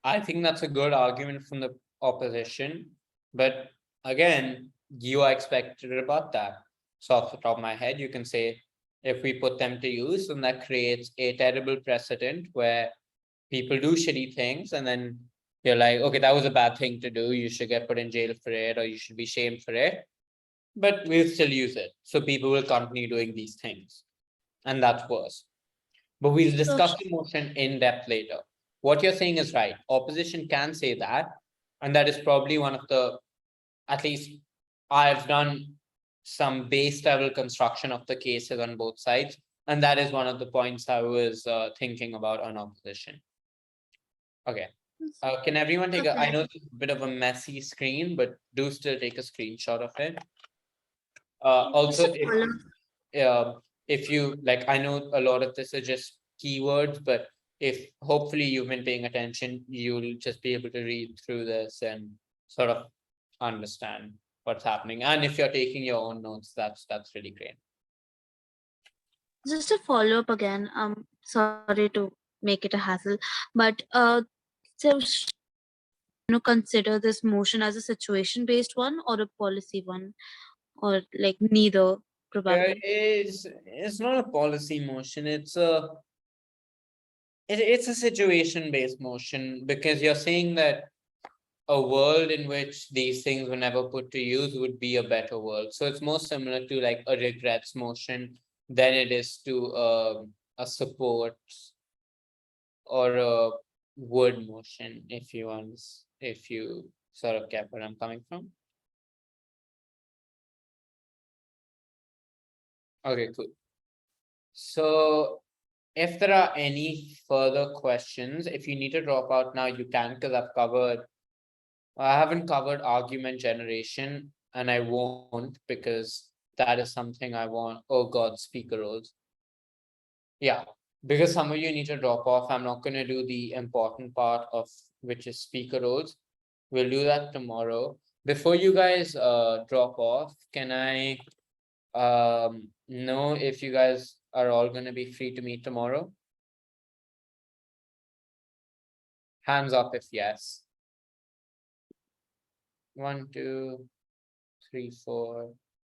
I think that's a good argument from the opposition, but again, you are expected to rebut that. So off the top of my head, you can say if we put them to use, then that creates a terrible precedent where people do shitty things, and then you're like, okay, that was a bad thing to do. You should get put in jail for it, or you should be shamed for it. But we'll still use it. So people will continue doing these things. And that's worse. But we'll discuss the motion in depth later. What you're saying is right. Opposition can say that. And that is probably one of the, at least I've done some base level construction of the cases on both sides. And that is one of the points I was thinking about on opposition. Okay. Can everyone take I know it's a bit of a messy screen, but do still take a screenshot of it. Also, if you like, I know a lot of this is just keywords, but if hopefully you've been paying attention, you'll just be able to read through this and sort of understand what's happening. And if you're taking your own notes, that's really great. Just a follow up again. Sorry to make it a hassle, but so consider this motion as a situation based one or a policy one, or like neither probably. It's not a policy motion. It's a situation based motion, because you're saying that a world in which these things were never put to use would be a better world. So it's more similar to like a regrets motion than it is to a support or a word motion, if you sort of get where I'm coming from. Okay, cool. So if there are any further questions, if you need to drop out now, you can, because I haven't covered argument generation, and I won't, because that is something I want. Oh God, speaker roles. Yeah, because some of you need to drop off. I'm not going to do the important part of which is speaker roles. We'll do that tomorrow. before you guys drop off, can I know if you guys are all gonna be free to meet tomorrow? Hands up if yes. 1, 2, 3, 4,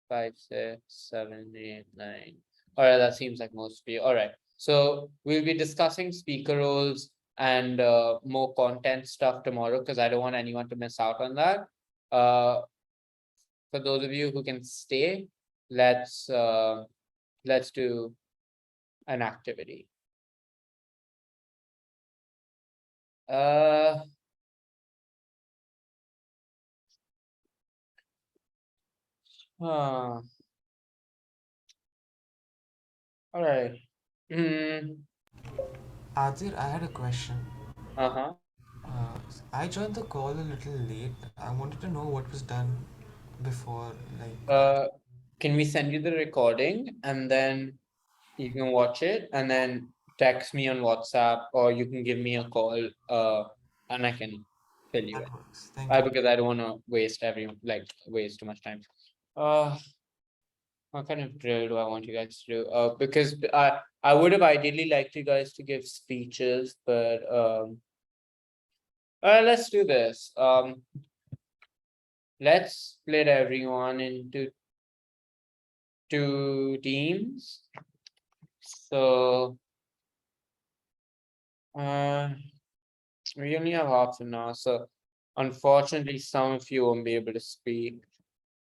5, 6, 7, 8, 9. All right, that seems like most of you. All right, so we'll be discussing speaker roles and more content stuff tomorrow because I don't want anyone to miss out on that. For those of you who can stay, let's do an activity. All right. Adir, I had a question. Uh-huh. I joined the call a little late. I wanted to know what was done before, Can we send you the recording and then you can watch it and then text me on WhatsApp, or you can give me a call and I can fill you that in. works. Thank you. Because I don't want to waste waste too much time. What kind of drill do I want you guys to do? Because I would have ideally liked you guys to give speeches, but let's do this. Let's split everyone into 2 teams. So we only have half an hour, so unfortunately some of you won't be able to speak.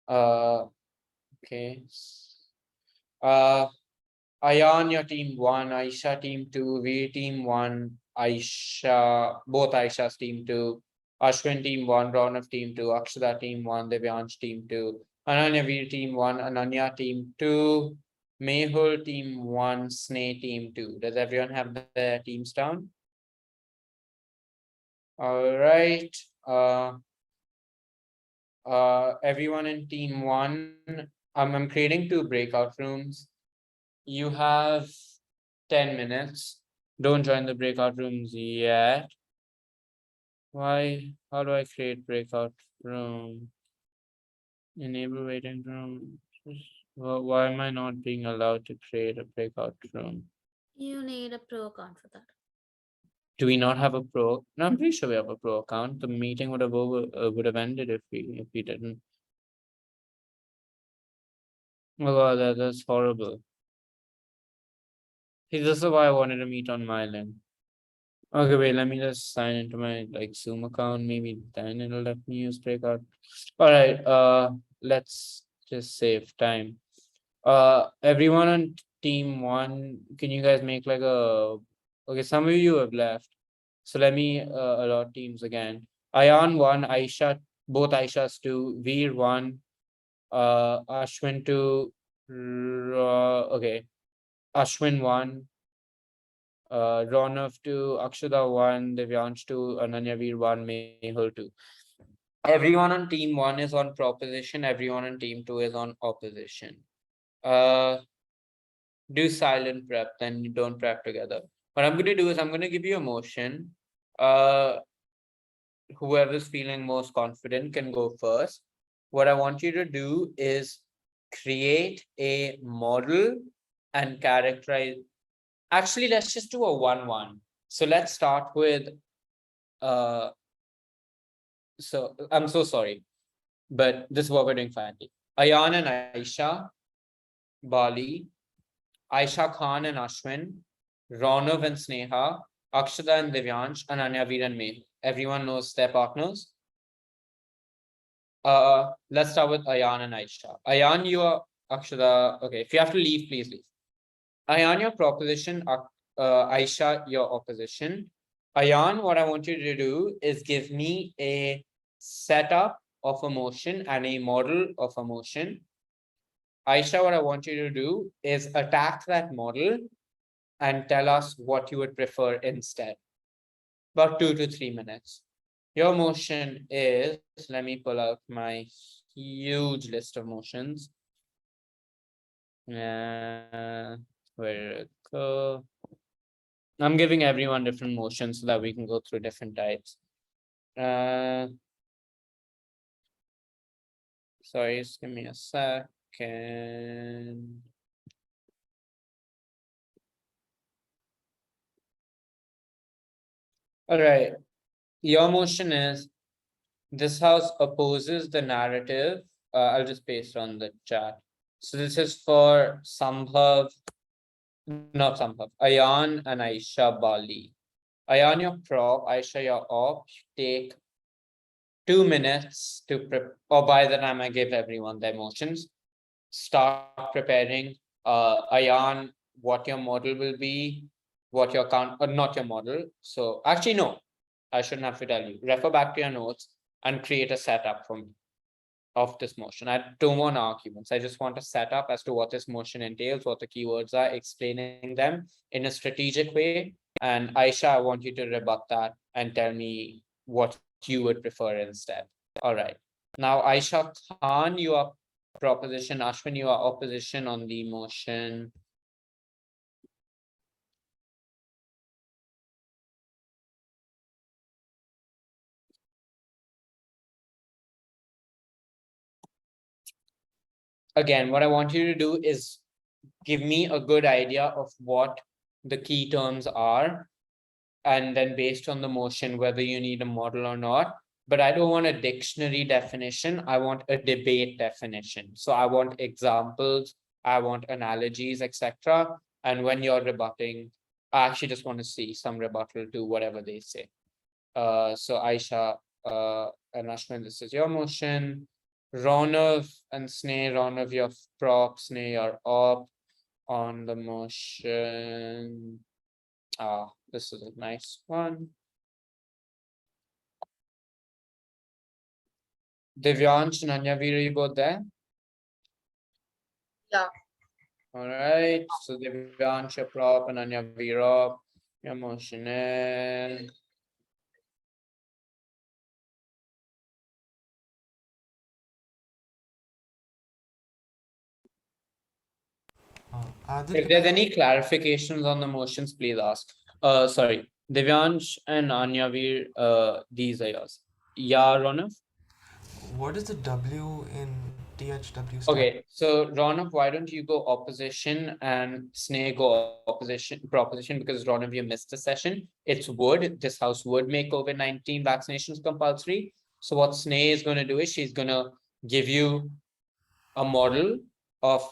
Okay. Ayan, your team 1, Aisha team 2, V team 1, Aisha, both Aisha's team 2, Ashwin team 1, Ronav team 2, Akshada team 1, Devyansh team 2, Ananya Veer team 1, Ananya team 2, Mehul team 1, Sneh team 2. Does everyone have their teams down? All right. Everyone in team 1, I'm creating 2 breakout rooms. You have 10 minutes. Don't join the breakout rooms yet. Why? How do I create breakout room? Enable waiting room. Why am I not being allowed to create a breakout room? You need a pro account for that. Do we not have a pro? No, I'm pretty sure we have a pro account. The meeting would have ended if we didn't. Oh god, that's horrible. See, this is why I wanted to meet on my link. Okay, wait, let me just sign into my Zoom account. Maybe then it'll let me use breakout. All right, let's just save time. Everyone on team 1, can you guys make okay, some of you have left. So let me allot teams again. Ayan 1, Aisha, both Aishas 2, Veer 1, Ashwin 2, okay, Ashwin 1, Ronav 2, Akshada 1, Devyansh 2, Ananya Veer 1, Mehul 2. Everyone on team 1 is on proposition, everyone on team 2 is on opposition. Do silent prep, then you don't prep together. What I'm going to do is I'm going to give you a motion. Whoever's feeling most confident can go first. What I want you to do is create a model and characterize. Actually, let's just do a 1-1. So let's start with so I'm so sorry, but this is what we're doing finally. Ayan and Aisha, Bali, Aisha Khan and Ashwin, Ronav and Sneha, Akshada and Divyansh, and Anyaveer and May. Everyone knows their partners. Let's start with Ayan and Aisha. Ayan, you are Akshada. Okay, if you have to leave, please leave. Ayan, your proposition, Aisha, your opposition. Ayan, what I want you to do is give me a setup of a motion and a model of a motion. Aisha, what I want you to do is attack that model and tell us what you would prefer instead. About 2 to 3 minutes. Your motion is, let me pull out my huge list of motions. Where it go? I'm giving everyone different motions so that we can go through different types. Sorry, just give me a second. All right, your motion is this house opposes the narrative. I'll just paste on the chat. So this is for Sambhav, not Sambhav, Ayan and Aisha Bali. Ayan, your prop, Aisha, your op. Take 2 minutes to prep, or by the time I give everyone their motions, start preparing. Ayan, what your model will be, what your count, or not your model. So actually, no, I shouldn't have to tell you. Refer back to your notes and create a setup for me of this motion. I don't want arguments. I just want a setup as to what this motion entails, what the keywords are, explaining them in a strategic way. And Aisha, I want you to rebut that and tell me what you would prefer instead. All right. Now, Aisha Khan, you are proposition. Ashwin, you are opposition on the motion. Again, what I want you to do is give me a good idea of what the key terms are. And then based on the motion, whether you need a model or not. But I don't want a dictionary definition. I want a debate definition. So I want examples, I want analogies, etc. And when you're rebutting, I actually just want to see some rebuttal to whatever they say. So Aisha and Ashwin, this is your motion. Ronav and Sneh, Ronav, your prop, Sneh, your op on the motion. This is a nice one. Divyansh and Anyavir, are you both there? Yeah. All right. So Divyansh, your prop, and Anyavir op. Your motion is. If there's any clarifications on the motions, please ask. Sorry, Divyansh and Anyavir, these are yours. Yeah, Ronav? What is the W in THW stand? Okay, so Ronav, why don't you go opposition and Sneh go opposition proposition, because Ronav, you missed the session. It's would, this house would make COVID-19 vaccinations compulsory. So what Sneh is going to do is she's going to give you a model of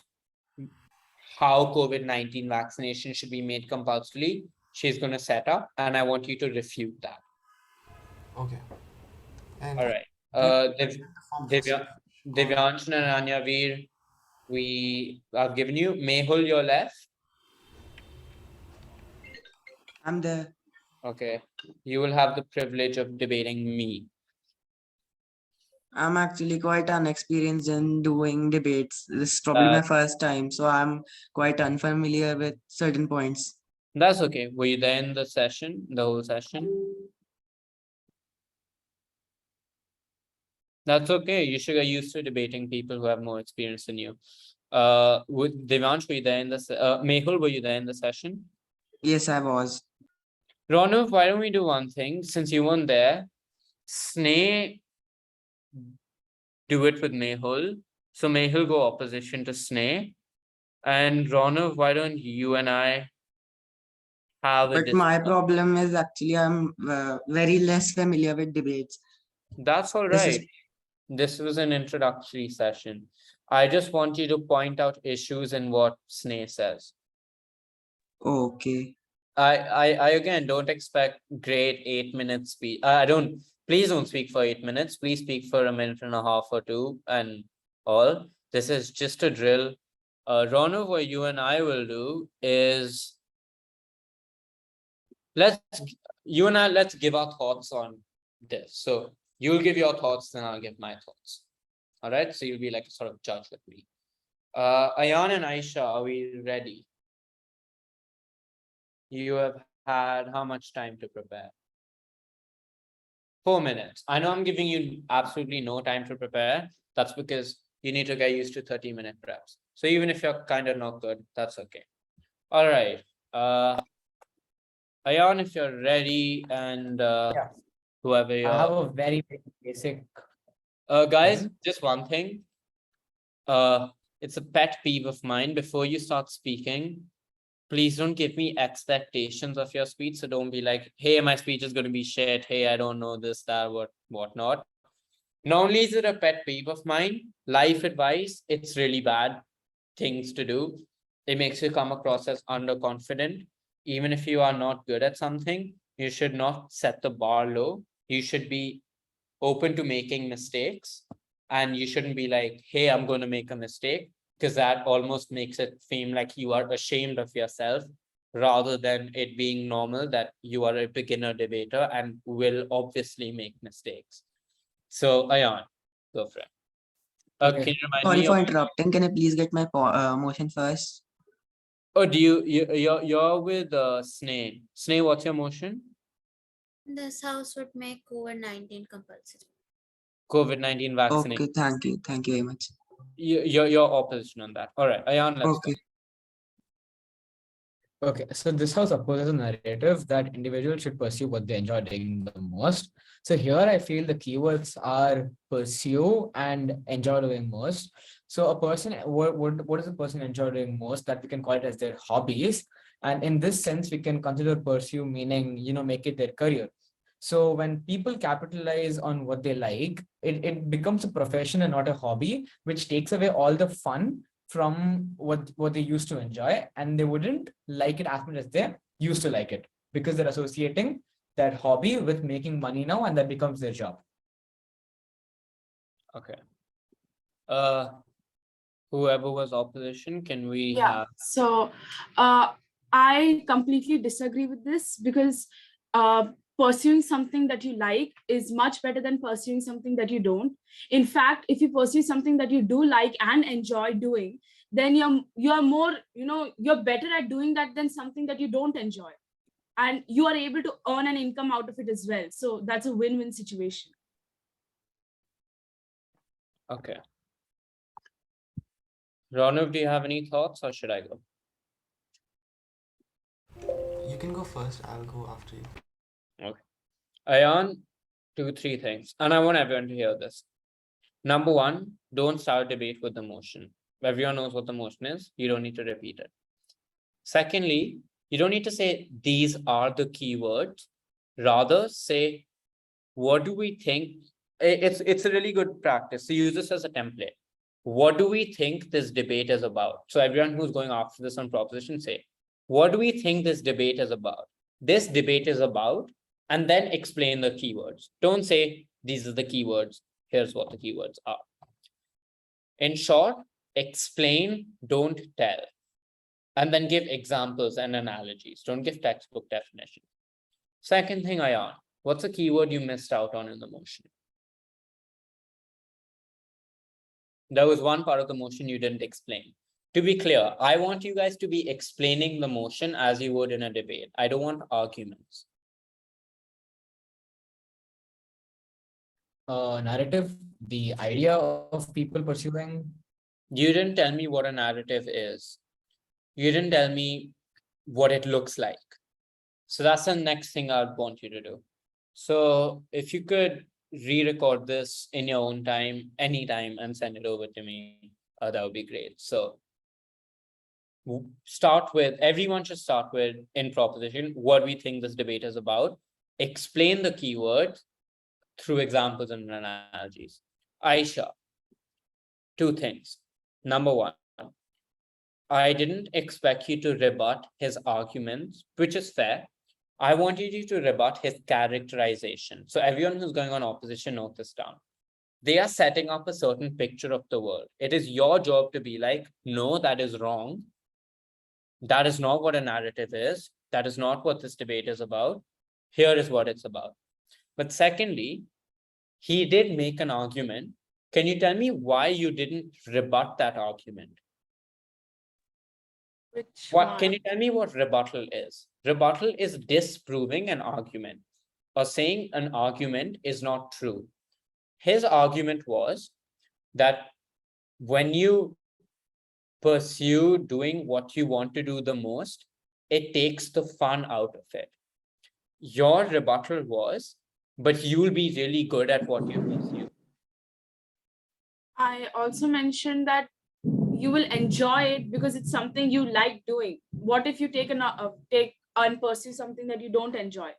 how COVID-19 vaccination should be made compulsory. She's going to set up, and I want you to refute that. Okay. And all right. Divyansh and Anyavir, I've given you. Mehul, your left. I'm there. Okay. You will have the privilege of debating me. I'm actually quite unexperienced in doing debates. This is probably my first time, so I'm quite unfamiliar with certain points. That's okay. Were you there in the session, the whole session? That's okay. You should get used to debating people who have more experience than you. With Devansh, were you there in the Mehul, were you there in the session? Yes, I was. Ronav, why don't we do one thing? Since you weren't there, Sneh, do it with Mehul. So Mehul go opposition to Sneh. And Ronav, why don't you and I have a But my problem is actually I'm very less familiar with debates. That's all right. This was an introductory session. I just want you to point out issues in what Sneh says. Okay. I again don't expect great 8-minute speech. Please don't speak for 8 minutes. Please speak for a minute and a half or two and all. This is just a drill. Rono, what you and I will do is let's give our thoughts on this. So you'll give your thoughts, then I'll give my thoughts. All right. So you'll be like a sort of judge with me. Ayan and Aisha, are we ready? You have had how much time to prepare? 4 minutes. I know I'm giving you absolutely no time to prepare. That's because you need to get used to 30-minute preps. So even if you're kind of not good, that's okay. All right. Ayan, if you're ready, and whoever you're. I have a very basic. Guys, just one thing. it's a pet peeve of mine. Before you start speaking, please don't give me expectations of your speech. So don't be like, hey, my speech is going to be shit. Hey, I don't know this, that, whatnot. Not only is it a pet peeve of mine, life advice, it's really bad things to do. It makes you come across as underconfident. Even if you are not good at something, you should not set the bar low. You should be open to making mistakes. And you shouldn't be like, hey, I'm going to make a mistake, because that almost makes it seem like you are ashamed of yourself, rather than it being normal that you are a beginner debater and will obviously make mistakes. So, Ayan, go for it. Okay. Can you remind Sorry me for of, interrupting. Can I please get my motion first? oh, you're with Sneh. Sneh, what's your motion? This house would make COVID-19 compulsory. COVID-19 vaccination. Okay, thank you. Thank you very much. Your opposition on that. All right, Ayan, let's Okay. Okay, so this house opposes a narrative that individuals should pursue what they enjoy doing the most. So here I feel the keywords are pursue and enjoy doing most. So a person, what does a person enjoy doing most? That we can call it as their hobbies. And in this sense, we can consider pursue meaning, make it their career. So when people capitalize on what they like, it becomes a profession and not a hobby, which takes away all the fun from what they used to enjoy, and they wouldn't like it as much as they used to like it, because they're associating that hobby with making money now, and that becomes their job. Okay. Whoever was opposition, can we Yeah. have? So I completely disagree with this, because pursuing something that you like is much better than pursuing something that you don't. In fact, if you pursue something that you do like and enjoy doing, then you're more, you're better at doing that than something that you don't enjoy. And you are able to earn an income out of it as well. So that's a win-win situation. Okay. Ronav, do you have any thoughts, or should I go? You can go first. I'll go after you. Okay. Ayan, 2-3 things, and I want everyone to hear this. Number one, don't start a debate with the motion. Everyone knows what the motion is. You don't need to repeat it. Secondly, you don't need to say these are the keywords. Rather, say, what do we think? It's a really good practice. So use this as a template. What do we think this debate is about? So everyone who's going after this on proposition, say, what do we think this debate is about? This debate is about, and then explain the keywords. Don't say these are the keywords. Here's what the keywords are. In short, explain, don't tell. And then give examples and analogies. Don't give textbook definitions. Second thing, Ayan, what's a keyword you missed out on in the motion? There was one part of the motion you didn't explain. To be clear, I want you guys to be explaining the motion as you would in a debate. I don't want arguments. Narrative, the idea of people pursuing. You didn't tell me what a narrative is. You didn't tell me what it looks like. So that's the next thing I'd want you to do. So if you could re-record this in your own time, anytime, and send it over to me, that would be great. So everyone should start with, in proposition, what we think this debate is about. Explain the keywords through examples and analogies. Aisha, 2 things. Number one, I didn't expect you to rebut his arguments, which is fair. I wanted you to rebut his characterization. So everyone who's going on opposition, note this down. They are setting up a certain picture of the world. It is your job to be like, no, that is wrong. That is not what a narrative is. That is not what this debate is about. Here is what it's about. But secondly, he did make an argument. Can you tell me why you didn't rebut that argument? Can you tell me what rebuttal is? Rebuttal is disproving an argument, or saying an argument is not true. His argument was that when you pursue doing what you want to do the most, it takes the fun out of it. Your rebuttal was, but you'll be really good at what you pursue. I also mentioned that you will enjoy it because it's something you like doing. What if you take and pursue something that you don't enjoy?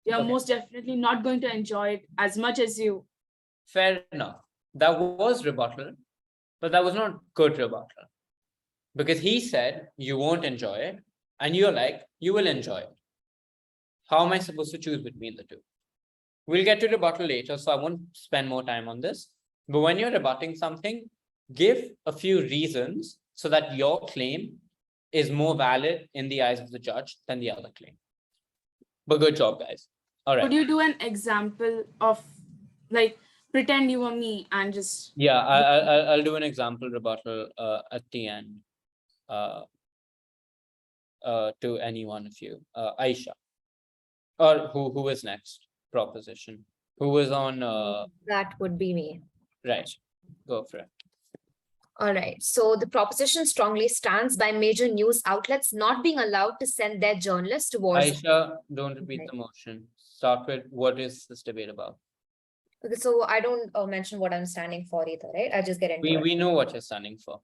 You're Okay. most definitely not going to enjoy it as much as you. Fair enough. That was rebuttal, but that was not good rebuttal. Because he said you won't enjoy it, and you're like, you will enjoy it. How am I supposed to choose between the two? We'll get to rebuttal later, so I won't spend more time on this. But when you're rebutting something, give a few reasons so that your claim is more valid in the eyes of the judge than the other claim. But good job, guys. All right. Could you do an example of, like, pretend you were me and just... Yeah, I'll do an example rebuttal at the end to any one of you. Aisha. Or who is next? Proposition. Who is on That would be me. right. Go for it. All right. So the proposition strongly stands by major news outlets not being allowed to send their journalists to war zones. Aisha, don't repeat the motion. Start with what is this debate about? Okay, so I don't mention what I'm standing for either, right? I just get into it. We know what you're standing for.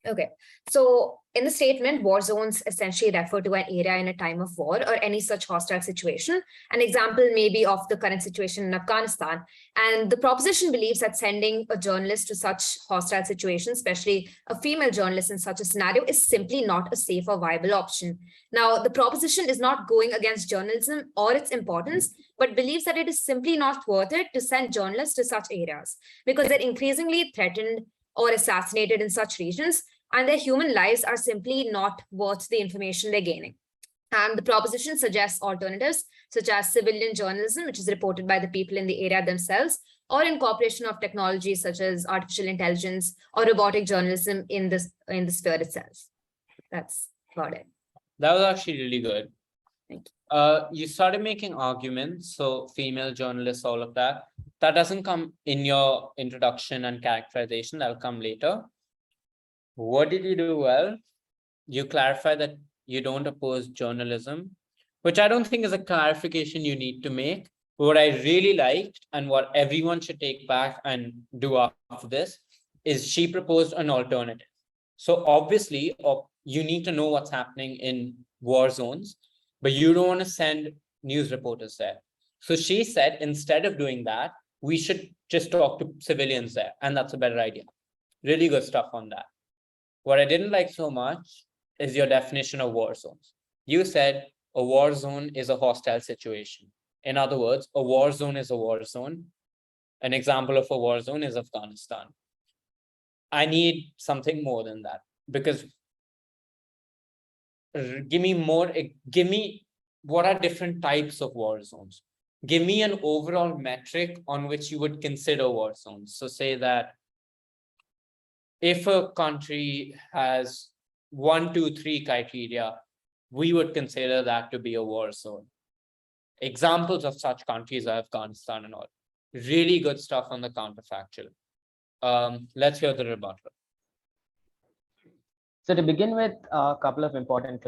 Okay, so in the statement, war zones essentially refer to an area in a time of war or any such hostile situation. An example may be of the current situation in Afghanistan. And the proposition believes that sending a journalist to such hostile situations, especially a female journalist in such a scenario, is simply not a safe or viable option. Now, the proposition is not going against journalism or its importance, but believes that it is simply not worth it to send journalists to such areas because they're increasingly threatened or assassinated in such regions, and their human lives are simply not worth the information they're gaining. And the proposition suggests alternatives, such as civilian journalism, which is reported by the people in the area themselves, or incorporation of technologies such as artificial intelligence or robotic journalism in the sphere itself. That's about it. That was actually really good. Thank you. You started making arguments, so female journalists, all of that. That doesn't come in your introduction and characterization. That'll come later. What did you do well? You clarify that you don't oppose journalism, which I don't think is a clarification you need to make. What I really liked and what everyone should take back and do after this is she proposed an alternative. So obviously, you need to know what's happening in war zones, but you don't want to send news reporters there. So she said, instead of doing that, we should just talk to civilians there. And that's a better idea. Really good stuff on that. What I didn't like so much is your definition of war zones. You said a war zone is a hostile situation. In other words, a war zone is a war zone. An example of a war zone is Afghanistan. I need something more than that, because give me what are different types of war zones. Give me an overall metric on which you would consider war zones. So say that if a country has 1, 2, 3 criteria, we would consider that to be a war zone. Examples of such countries are Afghanistan and all. Really good stuff on the counterfactual. Let's hear the rebuttal. So to begin with, a couple of important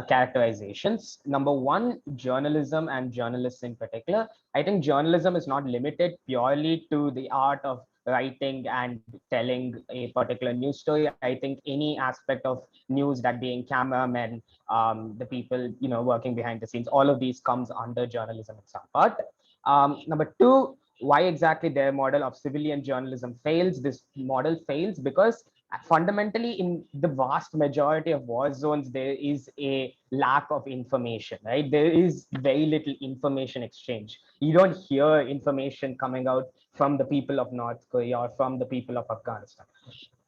characterizations. Number one, journalism and journalists in particular. I think journalism is not limited purely to the art of writing and telling a particular news story. I think any aspect of news, that being cameramen, the people working behind the scenes, all of these comes under journalism at some part. Number two, why exactly their model of civilian journalism fails? This model fails because fundamentally in the vast majority of war zones, there is a lack of information, right? There is very little information exchange. You don't hear information coming out from the people of North Korea or from the people of Afghanistan.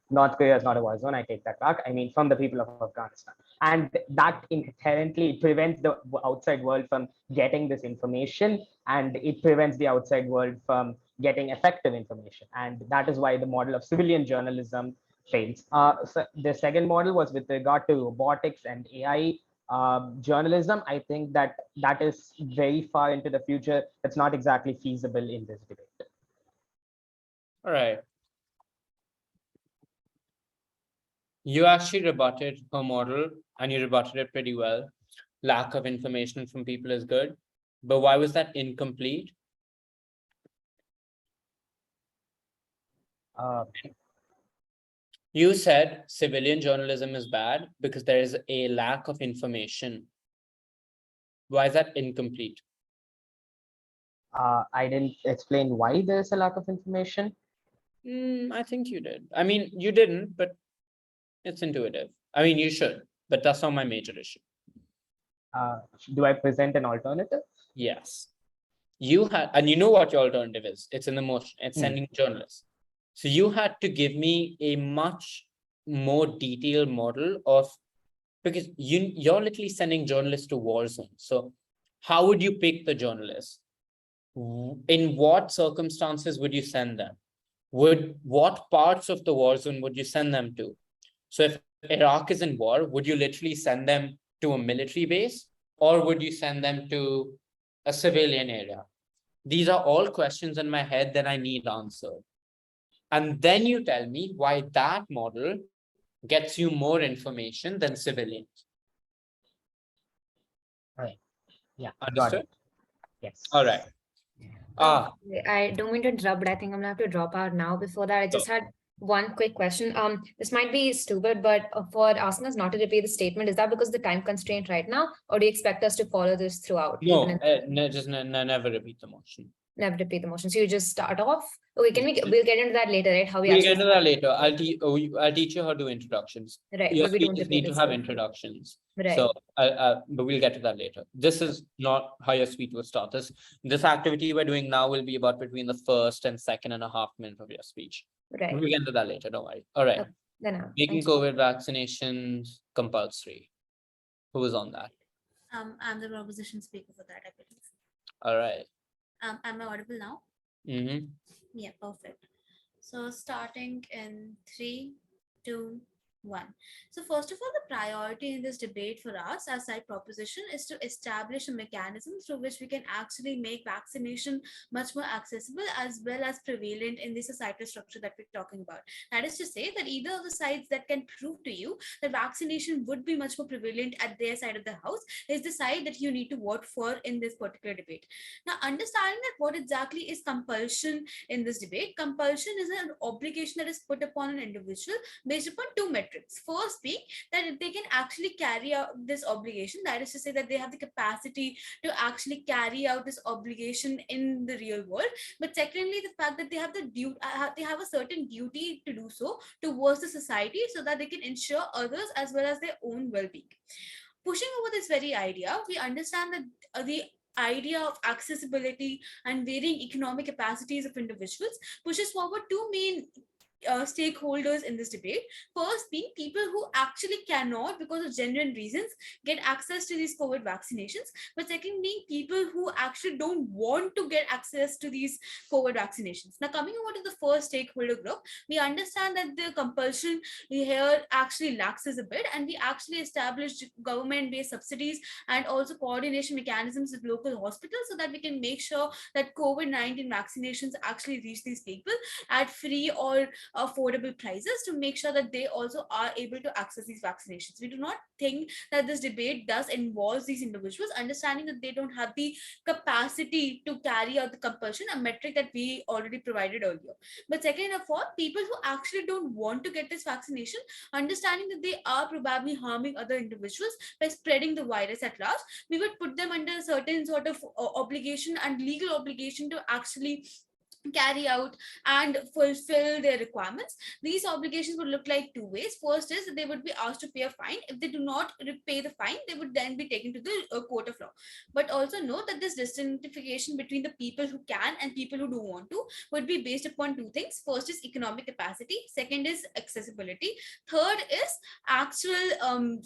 North Korea is not a war zone, I take that back. I mean, from the people of Afghanistan. And that inherently prevents the outside world from getting this information, and it prevents the outside world from getting effective information. And that is why the model of civilian journalism fails. So the second model was with regard to robotics and AI journalism. I think that is very far into the future. It's not exactly feasible in this debate. All right. You actually rebutted her model, and you rebutted it pretty well. Lack of information from people is good, but why was that incomplete? You said civilian journalism is bad because there is a lack of information. Why is that incomplete? I didn't explain why there's a lack of information. I think you did. I mean, you didn't, but it's intuitive. I mean, you should, but that's not my major issue. Do I present an alternative? Yes. You had, and you know what your alternative is. It's in the motion, it's Hmm. sending journalists. So you had to give me a much more detailed model of, because you're literally sending journalists to war zones. So how would you pick the journalists? In what circumstances would you send them? What parts of the war zone would you send them to? So if Iraq is in war, would you literally send them to a military base, or would you send them to a civilian area? These are all questions in my head that I need answered. And then you tell me why that model gets you more information than civilians. Right. Yeah. Understood? Got it. Yes. All right. I don't mean to interrupt, but I think I'm gonna have to drop out now. Before that, I just had one quick question. This might be stupid, but for asking us not to repeat the statement, is that because of the time constraint right now, or do you expect us to follow this throughout? No, just never repeat the motion. Never repeat the motion. So you just start off. Okay, we'll get into that later, right? How we We'll actually get into that later. I'll teach you how to do introductions. Right, Your but we don't speeches repeat need to it, have so- introductions. Right. So, but we'll get to that later. This is not how your speech will start. This activity we're doing now will be about between the first and 2.5 minutes of your speech. Right. We'll get into that later. Don't worry. All right. Okay, then, Making thanks. COVID vaccinations compulsory. Who was on that? I'm the proposition speaker for that, I believe. All right. Am I audible now? Mm-hmm. Yeah, perfect. So starting in 3, 2, 1. So first of all, the priority in this debate for us as side proposition is to establish a mechanism through which we can actually make vaccination much more accessible as well as prevalent in the societal structure that we're talking about. That is to say that either of the sides that can prove to you that vaccination would be much more prevalent at their side of the house is the side that you need to vote for in this particular debate. Now, understanding that what exactly is compulsion in this debate, compulsion is an obligation that is put upon an individual based upon two metrics. First being that they can actually carry out this obligation, that is to say that they have the capacity to actually carry out this obligation in the real world. But secondly, the fact that they have they have a certain duty to do so towards the society so that they can ensure others as well as their own well-being. Pushing over this very idea, we understand that the idea of accessibility and varying economic capacities of individuals pushes forward two main stakeholders in this debate. First being people who actually cannot, because of genuine reasons, get access to these COVID vaccinations. But second being people who actually don't want to get access to these COVID vaccinations. Now, coming over to the first stakeholder group, we understand that the compulsion here actually laxes a bit, and we actually established government-based subsidies and also coordination mechanisms with local hospitals so that we can make sure that COVID-19 vaccinations actually reach these people at free or affordable prices to make sure that they also are able to access these vaccinations. We do not think that this debate does involve these individuals, understanding that they don't have the capacity to carry out the compulsion, a metric that we already provided earlier. But second of all, people who actually don't want to get this vaccination, understanding that they are probably harming other individuals by spreading the virus at large, we would put them under a certain sort of obligation and legal obligation to actually carry out and fulfill their requirements. These obligations would look like two ways. First is that they would be asked to pay a fine. If they do not pay the fine, they would then be taken to the court of law. But also note that this distinction between the people who can and people who don't want to would be based upon two things. First is economic capacity. Second is accessibility. Third is actual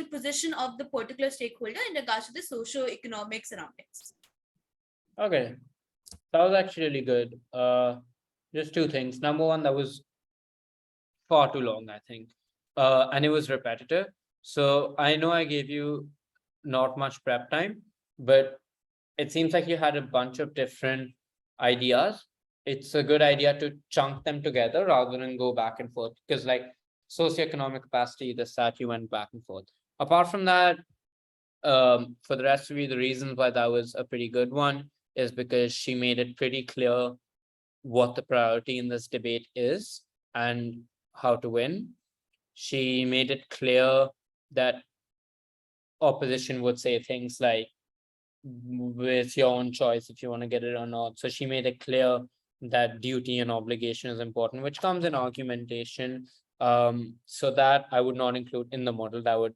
position of the particular stakeholder in regards to the socio-economic surroundings. Okay. That was actually really good. Just two things. Number one, that was far too long, I think. And it was repetitive. So I know I gave you not much prep time, but it seems like you had a bunch of different ideas. It's a good idea to chunk them together rather than go back and forth, because like socioeconomic capacity, this, that, you went back and forth. Apart from that, for the rest of you, the reasons why that was a pretty good one is because she made it pretty clear what the priority in this debate is and how to win. She made it clear that opposition would say things like, with your own choice if you want to get it or not. So she made it clear that duty and obligation is important, which comes in argumentation. So that I would not include in the model, that would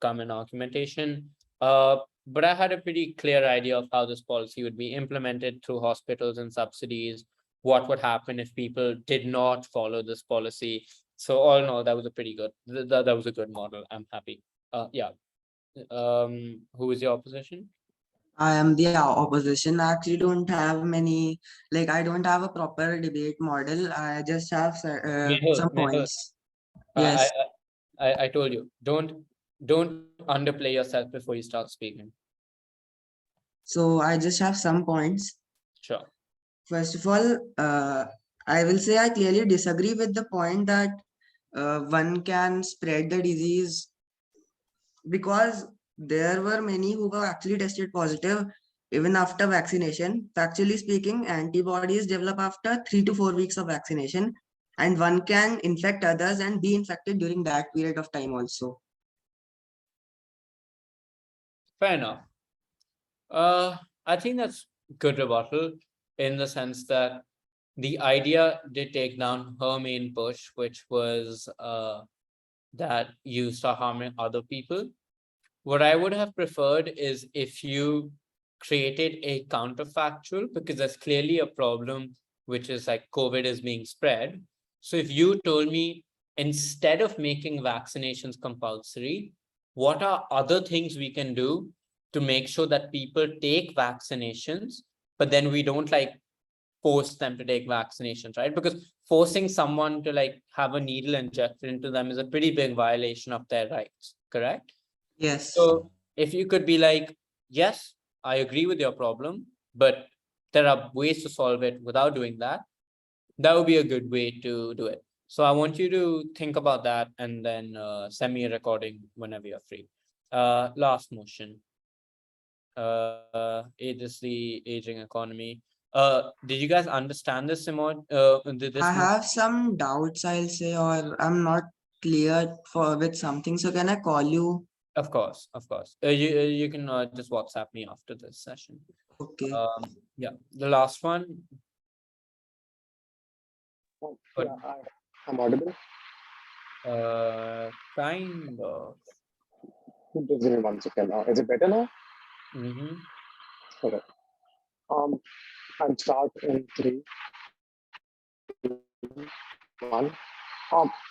come in argumentation. But I had a pretty clear idea of how this policy would be implemented through hospitals and subsidies, what would happen if people did not follow this policy. So all in all, that was a pretty good, that was a good model. I'm happy. Yeah. Who is your opposition? I am the opposition. I actually don't have many, like I don't have a proper debate model. I just have some Mehul, points. I, Yes. I told you, don't underplay yourself before you start speaking. So I just have some points. Sure. First of all, I will say I clearly disagree with the point that one can spread the disease, because there were many who were actually tested positive even after vaccination. Factually speaking, antibodies develop after 3 to 4 weeks of vaccination, and one can infect others and be infected during that period of time also. Fair enough. I think that's good rebuttal, in the sense that the idea did take down her main push, which was that you start harming other people. What I would have preferred is if you created a counterfactual, because there's clearly a problem, which is like COVID is being spread. So if you told me, instead of making vaccinations compulsory, what are other things we can do to make sure that people take vaccinations, but then we don't like force them to take vaccinations, right? Because forcing someone to like have a needle injected into them is a pretty big violation of their rights, correct? Yes. So if you could be like, yes, I agree with your problem, but there are ways to solve it without doing that, that would be a good way to do it. So I want you to think about that and then send me a recording whenever you're free. Last motion. It is the aging economy. Did you guys understand this, Simon? I have some doubts, I'll say, or I'm not clear with something. So can I call you? Of course, of course. You can just WhatsApp me after this session. Okay. Yeah, the last one. Yeah, I'm audible. Kind of. Just give me 1 second. Is it better now? Okay. I'll start in 3, 1.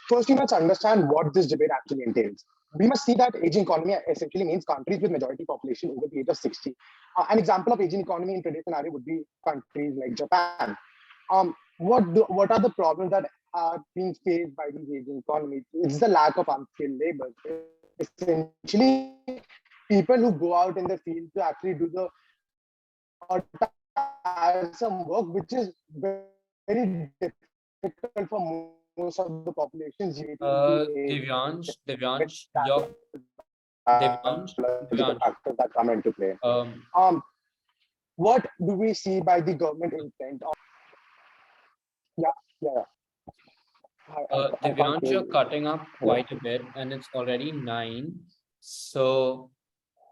First, you must understand what this debate actually entails. We must see that aging economy essentially means countries with majority population over the age of 60. An example of aging economy in today's scenario would be countries like Japan. What are the problems that are being faced by these aging economies? It's the lack of unskilled labor. Essentially, people who go out in the field to actually do the some work, which is very difficult for most of the populations. Devyansh, your Devyansh, factors that come into play. What do we see by the government intent? Yeah. Devyansh, you're cutting up quite a bit, and it's already 9. So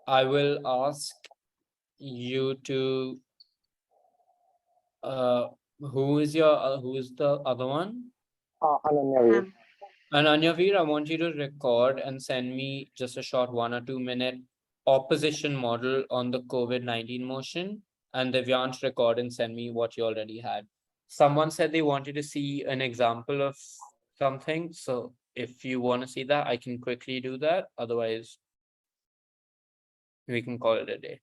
I will ask you to. Who is the other one? Ananya. And Anyaveer, I want you to record and send me just a short 1 or 2 minute opposition model on the COVID-19 motion, and Devyansh, record and send me what you already had. Someone said they wanted to see an example of something. So if you want to see that, I can quickly do that. Otherwise, we can call it a day.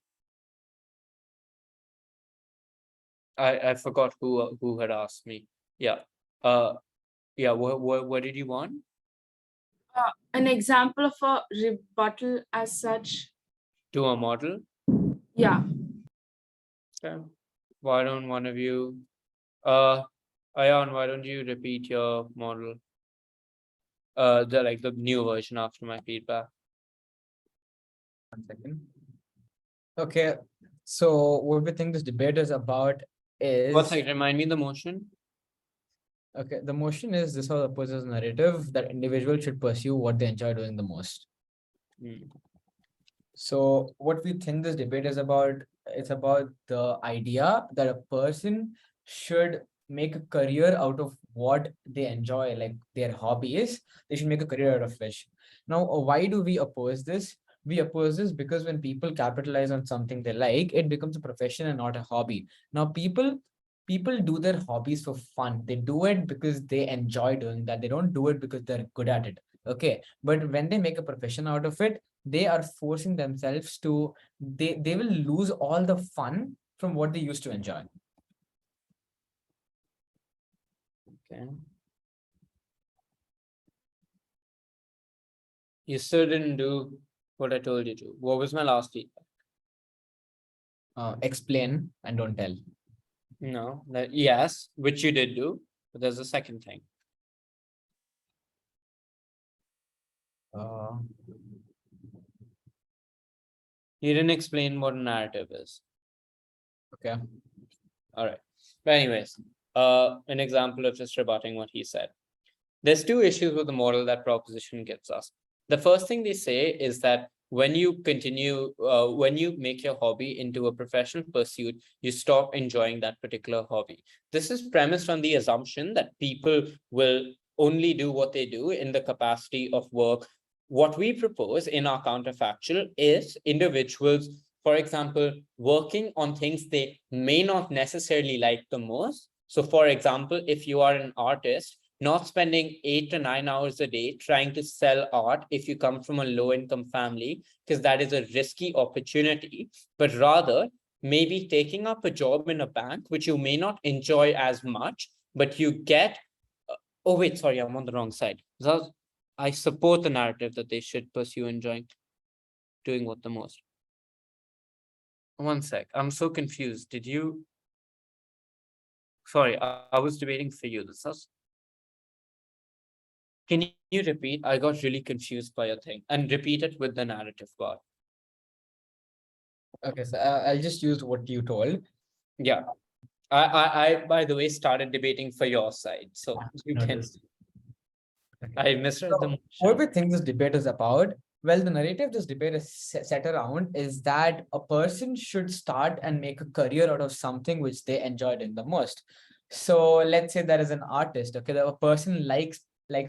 I forgot who had asked me. Yeah. Yeah, what did you want? An example of a rebuttal as such. To a model? Yeah. Okay. Why don't one of you, Ayan, why don't you repeat your model? The new version after my feedback. 1 second. Okay, so what we think this debate is about is. What's like, remind me the motion? Okay, the motion is this how opposes narrative that individuals should pursue what they enjoy doing the most. Hmm. So what we think this debate is about, it's about the idea that a person should make a career out of what they enjoy, like their hobbies. They should make a career out of which. Now, why do we oppose this? We oppose this because when people capitalize on something they like, it becomes a profession and not a hobby. Now, people do their hobbies for fun. They do it because they enjoy doing that. They don't do it because they're good at it. Okay. But when they make a profession out of it, they are forcing themselves to, they will lose all the fun from what they used to enjoy. Okay. You still didn't do what I told you to. What was my last feedback? Explain and don't tell. No, yes, which you did do, but there's a second thing. You didn't explain what a narrative is. Okay. All right. But anyways, an example of just rebutting what he said. There's two issues with the model that proposition gives us. The first thing they say is that when you when you make your hobby into a professional pursuit, you stop enjoying that particular hobby. This is premised on the assumption that people will only do what they do in the capacity of work. What we propose in our counterfactual is individuals, for example, working on things they may not necessarily like the most. So for example, if you are an artist, not spending 8 to 9 hours a day trying to sell art if you come from a low income family, because that is a risky opportunity, but rather maybe taking up a job in a bank, which you may not enjoy as much, but you get, oh wait, sorry, I'm on the wrong side. I support the narrative that they should pursue enjoying doing what the most. One sec, I'm so confused. Did you? Sorry, I was debating for you. Can you repeat? I got really confused by your thing and repeat it with the narrative part. Okay, so I'll just use what you told. Yeah. I by the way, started debating for your side. So you can. I misread the motion. What we think this debate is about, well, the narrative this debate is set around is that a person should start and make a career out of something which they enjoyed in the most. So let's say there is an artist, okay, that a person likes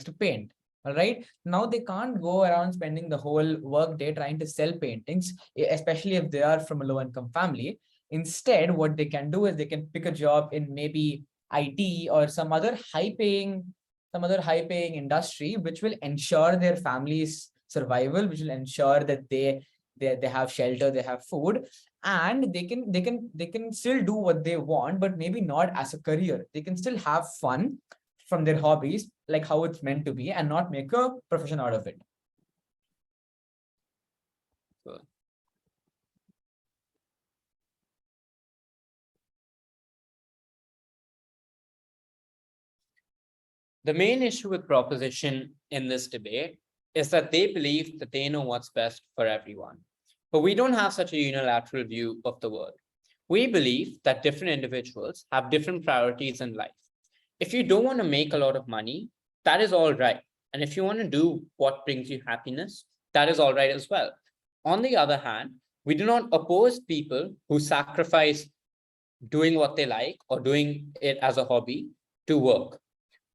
to paint. All right. Now they can't go around spending the whole work day trying to sell paintings, especially if they are from a low income family. Instead, what they can do is they can pick a job in maybe IT or some other high paying industry, which will ensure their family's survival, which will ensure that they have shelter, they have food, and they can still do what they want, but maybe not as a career. They can still have fun from their hobbies, like how it's meant to be, and not make a profession out of it. Good. The main issue with proposition in this debate is that they believe that they know what's best for everyone. But we don't have such a unilateral view of the world. We believe that different individuals have different priorities in life. If you don't want to make a lot of money, that is all right. And if you want to do what brings you happiness, that is all right as well. On the other hand, we do not oppose people who sacrifice doing what they like or doing it as a hobby to work.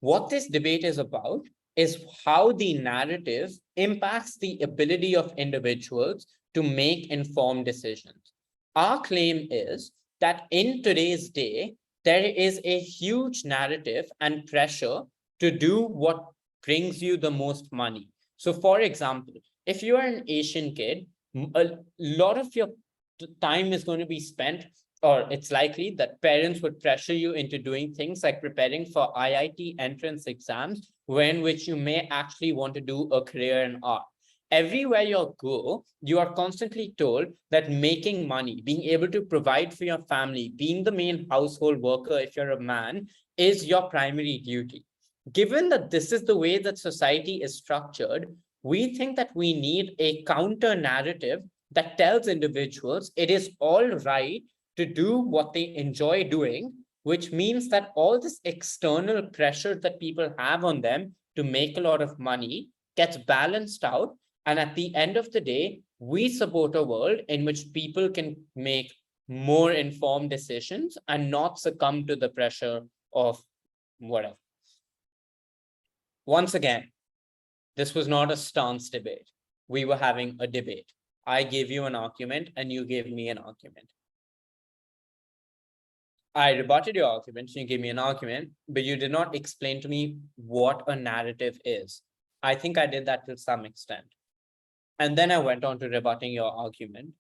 What this debate is about is how the narrative impacts the ability of individuals to make informed decisions. Our claim is that in today's day, there is a huge narrative and pressure to do what brings you the most money. So, for example, if you are an Asian kid, a lot of your time is going to be spent, or it's likely that parents would pressure you into doing things like preparing for IIT entrance exams, when which you may actually want to do a career in art. Everywhere you go, you are constantly told that making money, being able to provide for your family, being the main household worker if you're a man, is your primary duty. Given that this is the way that society is structured, we think that we need a counter narrative that tells individuals it is all right to do what they enjoy doing, which means that all this external pressure that people have on them to make a lot of money gets balanced out. And at the end of the day, we support a world in which people can make more informed decisions and not succumb to the pressure of whatever. Once again, this was not a stance debate. We were having a debate. I gave you an argument and you gave me an argument. I rebutted your argument, you gave me an argument, but you did not explain to me what a narrative is. I think I did that to some extent. And then I went on to rebutting your argument.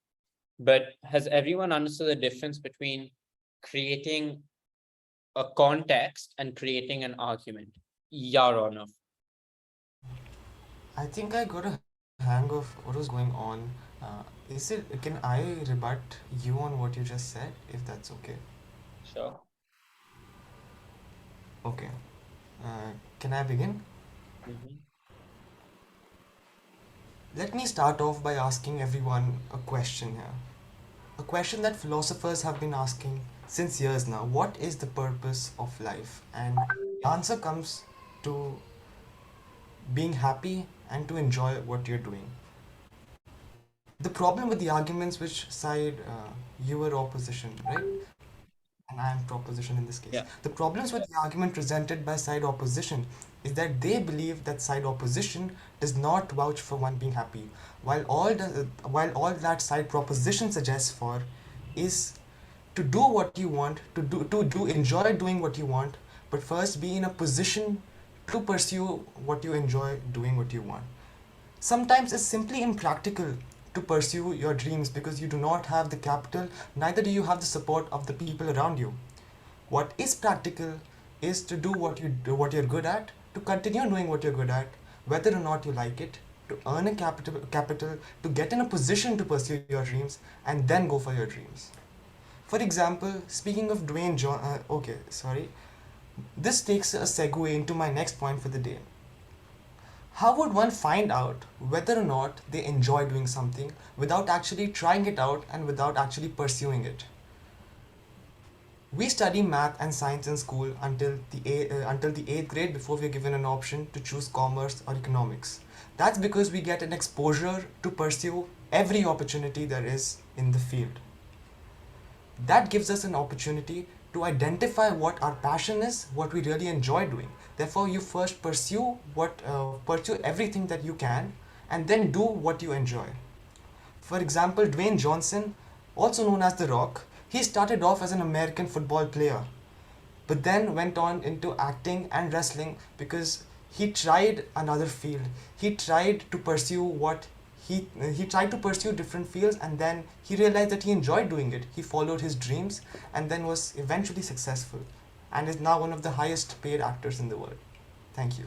But has everyone understood the difference between creating a context and creating an argument? Yeah or no? I think I got a hang of what was going on. Can I rebut you on what you just said, if that's okay? Sure. Okay. Can I begin? Let me start off by asking everyone a question here. A question that philosophers have been asking since years now. What is the purpose of life? And the answer comes to being happy and to enjoy what you're doing. The problem with the arguments which side you were opposition, right? And I am proposition in this case. Yeah. The problems with the argument presented by side opposition is that they believe that side opposition does not vouch for one being happy, while all that side proposition suggests for is to do what you want, to enjoy doing what you want, but first be in a position to pursue what you enjoy doing what you want. Sometimes it's simply impractical to pursue your dreams because you do not have the capital, neither do you have the support of the people around you. What is practical is to do what you're good at, to continue doing what you're good at, whether or not you like it, to earn a capital, to get in a position to pursue your dreams, and then go for your dreams. For example, speaking of this takes a segue into my next point for the day. How would one find out whether or not they enjoy doing something without actually trying it out and without actually pursuing it? We study math and science in school until the 8th grade before we are given an option to choose commerce or economics. That's because we get an exposure to pursue every opportunity there is in the field. That gives us an opportunity to identify what our passion is, what we really enjoy doing. Therefore, you first pursue everything that you can, and then do what you enjoy. For example, Dwayne Johnson, also known as The Rock, he started off as an American football player, but then went on into acting and wrestling because he tried another field. He tried to pursue he tried to pursue different fields, and then he realized that he enjoyed doing it. He followed his dreams and then was eventually successful and is now one of the highest paid actors in the world. Thank you.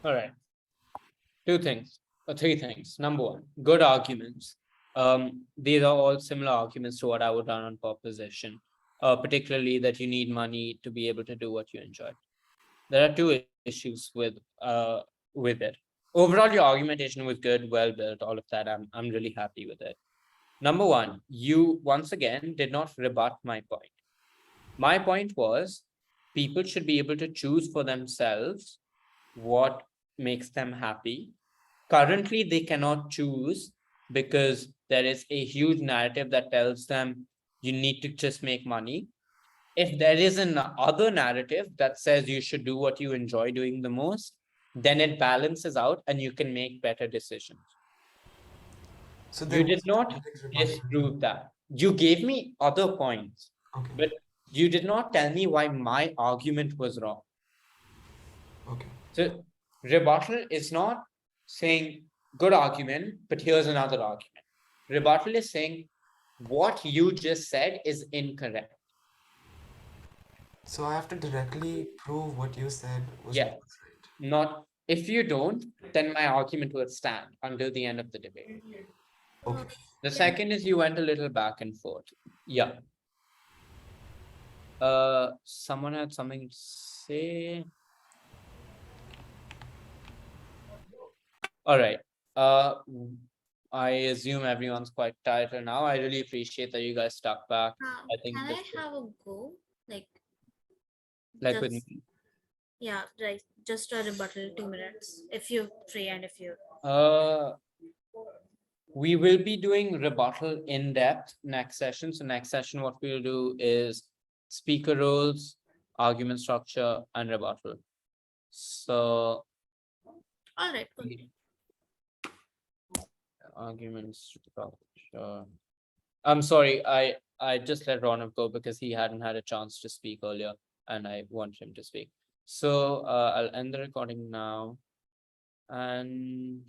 All right. Three things. Number one, good arguments. These are all similar arguments to what I would run on proposition, particularly that you need money to be able to do what you enjoy. There are two issues with it. Overall, your argumentation was good, well built, all of that. I'm really happy with it. Number one, you once again did not rebut my point. My point was people should be able to choose for themselves what makes them happy. Currently, they cannot choose because there is a huge narrative that tells them you need to just make money. If there is an other narrative that says you should do what you enjoy doing the most, then it balances out and you can make better decisions. So you did not disprove that. You gave me other points, but you did not tell me why my argument was wrong. Okay. So rebuttal is not saying good argument, but here's another argument. Rebuttal is saying what you just said is incorrect. So I have to directly prove what you said was right. Not if you don't, then my argument will stand until the end of the debate. Okay. The second is you went a little back and forth. Yeah. Someone had something to say. All right. I assume everyone's quite tighter now. I really appreciate that you guys stuck back. I think Can this I have a go? Like with just me. yeah, right. Just a rebuttal 2 minutes. If you're free and if you We will be doing rebuttal in depth next session. So next session, what we'll do is speaker roles, argument structure, and rebuttal. So all right, cool. argument structure. I'm sorry, I just let Ronav go because he hadn't had a chance to speak earlier, and I want him to speak. So I'll end the recording now. And